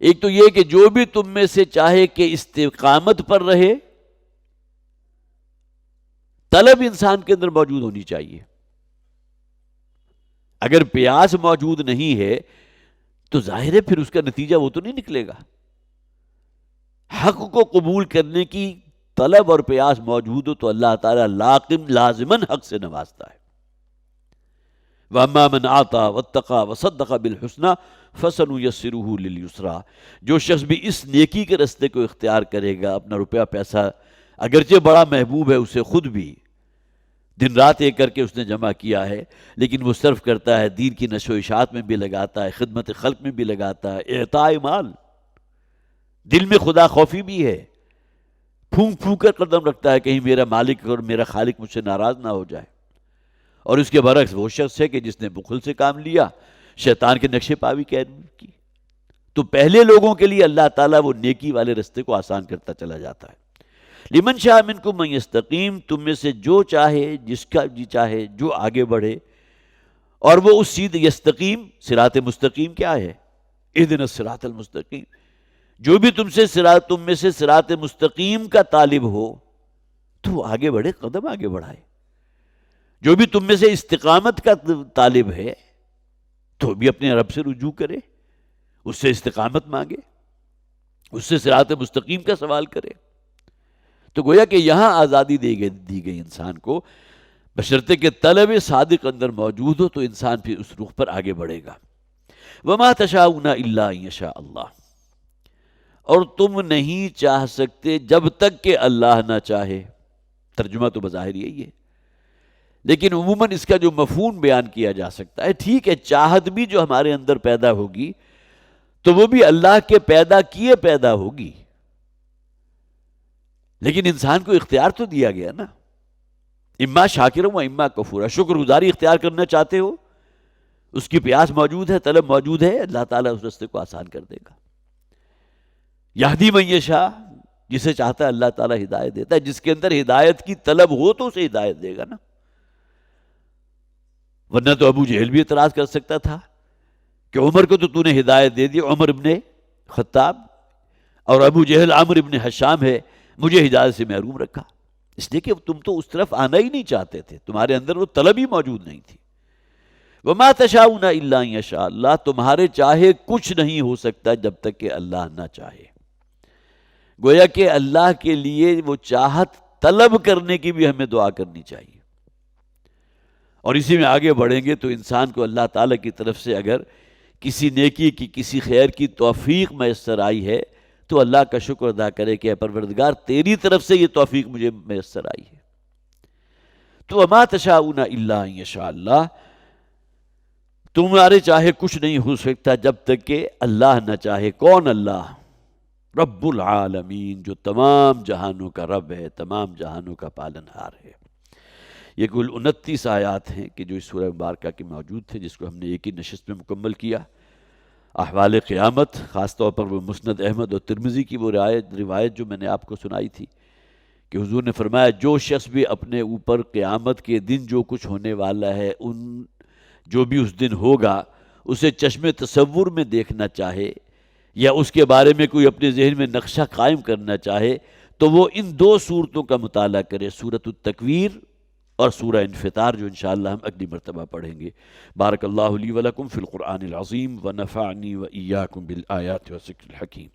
ایک تو یہ کہ جو بھی تم میں سے چاہے کہ استقامت پر رہے، طلب انسان کے اندر موجود ہونی چاہیے۔ اگر پیاس موجود نہیں ہے تو ظاہر ہے پھر اس کا نتیجہ وہ تو نہیں نکلے گا۔ حق کو قبول کرنے کی طلب اور پیاس موجود ہو تو اللہ تعالیٰ لازماً حق سے نوازتا ہے۔ وَأَمَّا مَنْ أَعْطَىٰ وَاتَّقَىٰ وَصَدَّقَ بِالْحُسْنَىٰ فَسَنُيَسِّرُهُ لِلْيُسْرَىٰ، جو شخص بھی اس نیکی کے رستے کو اختیار کرے گا، اپنا روپیہ پیسہ اگرچہ بڑا محبوب ہے اسے خود بھی، دن رات ایک کر کے اس نے جمع کیا ہے، لیکن وہ صرف کرتا ہے، دین کی نشر و اشاعت میں بھی لگاتا ہے، خدمت خلق میں بھی لگاتا ہے، اعطاء مال، دل میں خدا خوفی بھی ہے، پھونک پھونک کر قدم رکھتا ہے کہیں میرا مالک اور میرا خالق مجھ سے ناراض نہ ہو جائے۔ اور اس کے برعکس وہ شخص ہے کہ جس نے بخل سے کام لیا، شیطان کے نقشے پاوی کی۔ تو پہلے لوگوں کے لیے اللہ تعالیٰ وہ نیکی والے رستے کو آسان کرتا چلا جاتا ہے۔ لمن شاء منکم من یستقیم، تم میں سے جو چاہے، جس کا جی چاہے، جو آگے بڑھے، اور وہ اس سیدھ یستقیم، صراط مستقیم کیا ہے؟ اہدنا الصراط المستقیم، جو بھی تم میں سے صراط مستقیم کا طالب ہو تو وہ آگے بڑھے، قدم آگے بڑھائے۔ جو بھی تم میں سے استقامت کا طالب ہے تو بھی اپنے رب سے رجوع کرے، اس سے استقامت مانگے، اس سے صراط مستقیم کا سوال کرے۔ تو گویا کہ یہاں آزادی دی گئی انسان کو، بشرطے کہ طلب صادق اندر موجود ہو تو انسان پھر اس رخ پر آگے بڑھے گا۔ وَمَا تَشَاءُونَ إِلَّا أَن يَشَاءَ اللَّهُ، اور تم نہیں چاہ سکتے جب تک کہ اللہ نہ چاہے۔ ترجمہ تو بظاہر یہی ہے، لیکن عموماً اس کا جو مفہوم بیان کیا جا سکتا ہے، ٹھیک ہے چاہت بھی جو ہمارے اندر پیدا ہوگی تو وہ بھی اللہ کے پیدا کیے پیدا ہوگی، لیکن انسان کو اختیار تو دیا گیا نا، اما شاکرا و اما کفورا، شکر گزاری اختیار کرنا چاہتے ہو، اس کی پیاس موجود ہے، طلب موجود ہے، اللہ تعالیٰ اس راستے کو آسان کر دے گا۔ یہدی من یشاء، جسے چاہتا ہے اللہ تعالیٰ ہدایت دیتا ہے، جس کے اندر ہدایت کی طلب ہو تو اسے ہدایت دے گا نا۔ ورنہ تو ابو جہل بھی اعتراض کر سکتا تھا کہ عمر کو تو نے ہدایت دے دی، عمر ابن خطاب، اور ابو جہل عمرو ابن حشام ہے، مجھے ہدایت سے محروم رکھا، اس لیے کہ تم تو اس طرف آنا ہی نہیں چاہتے تھے، تمہارے اندر وہ طلب ہی موجود نہیں تھی۔ وَمَا تَشَاءُونَ إِلَّا أَن يَشَاءَ اللَّهُ، تمہارے چاہے کچھ نہیں ہو سکتا جب تک کہ اللہ نہ چاہے۔ گویا کہ اللہ کے لیے وہ چاہت طلب کرنے کی بھی ہمیں دعا کرنی چاہیے، اور اسی میں آگے بڑھیں گے تو انسان کو اللہ تعالیٰ کی طرف سے اگر کسی نیکی کی، کسی خیر کی توفیق میسر آئی ہے تو اللہ کا شکر ادا کرے کہ اے پروردگار تیری طرف سے یہ توفیق مجھے میسر آئی ہے۔ تو وَمَا تَشَاءُونَ إِلَّا أَن يَشَاءَ اللَّهُ، تمہارے چاہے کچھ نہیں ہو سکتا جب تک کہ اللہ نہ چاہے۔ کون اللہ؟ رب العالمین، جو تمام جہانوں کا رب ہے، تمام جہانوں کا پالنہار ہے۔ یہ کل 29 آیات ہیں کہ جو اس سورہ مبارکہ کے موجود تھے، جس کو ہم نے ایک ہی نشست میں مکمل کیا۔ احوال قیامت، خاص طور پر وہ مسند احمد اور ترمذی کی وہ روایت جو میں نے آپ کو سنائی تھی کہ حضور نے فرمایا جو شخص بھی اپنے اوپر قیامت کے دن جو کچھ ہونے والا ہے، جو بھی اس دن ہوگا، اسے چشم تصور میں دیکھنا چاہے یا اس کے بارے میں کوئی اپنے ذہن میں نقشہ قائم کرنا چاہے تو وہ ان 2 صورتوں کا مطالعہ کرے، سورۃ التکویر اور سورہ انفطار، جو انشاءاللہ ہم اگلی مرتبہ پڑھیں گے۔ بارک اللہ لی ولکم فی القرآن العظیم ونفعنی وإیاکم بالآیات والذکر الحکیم۔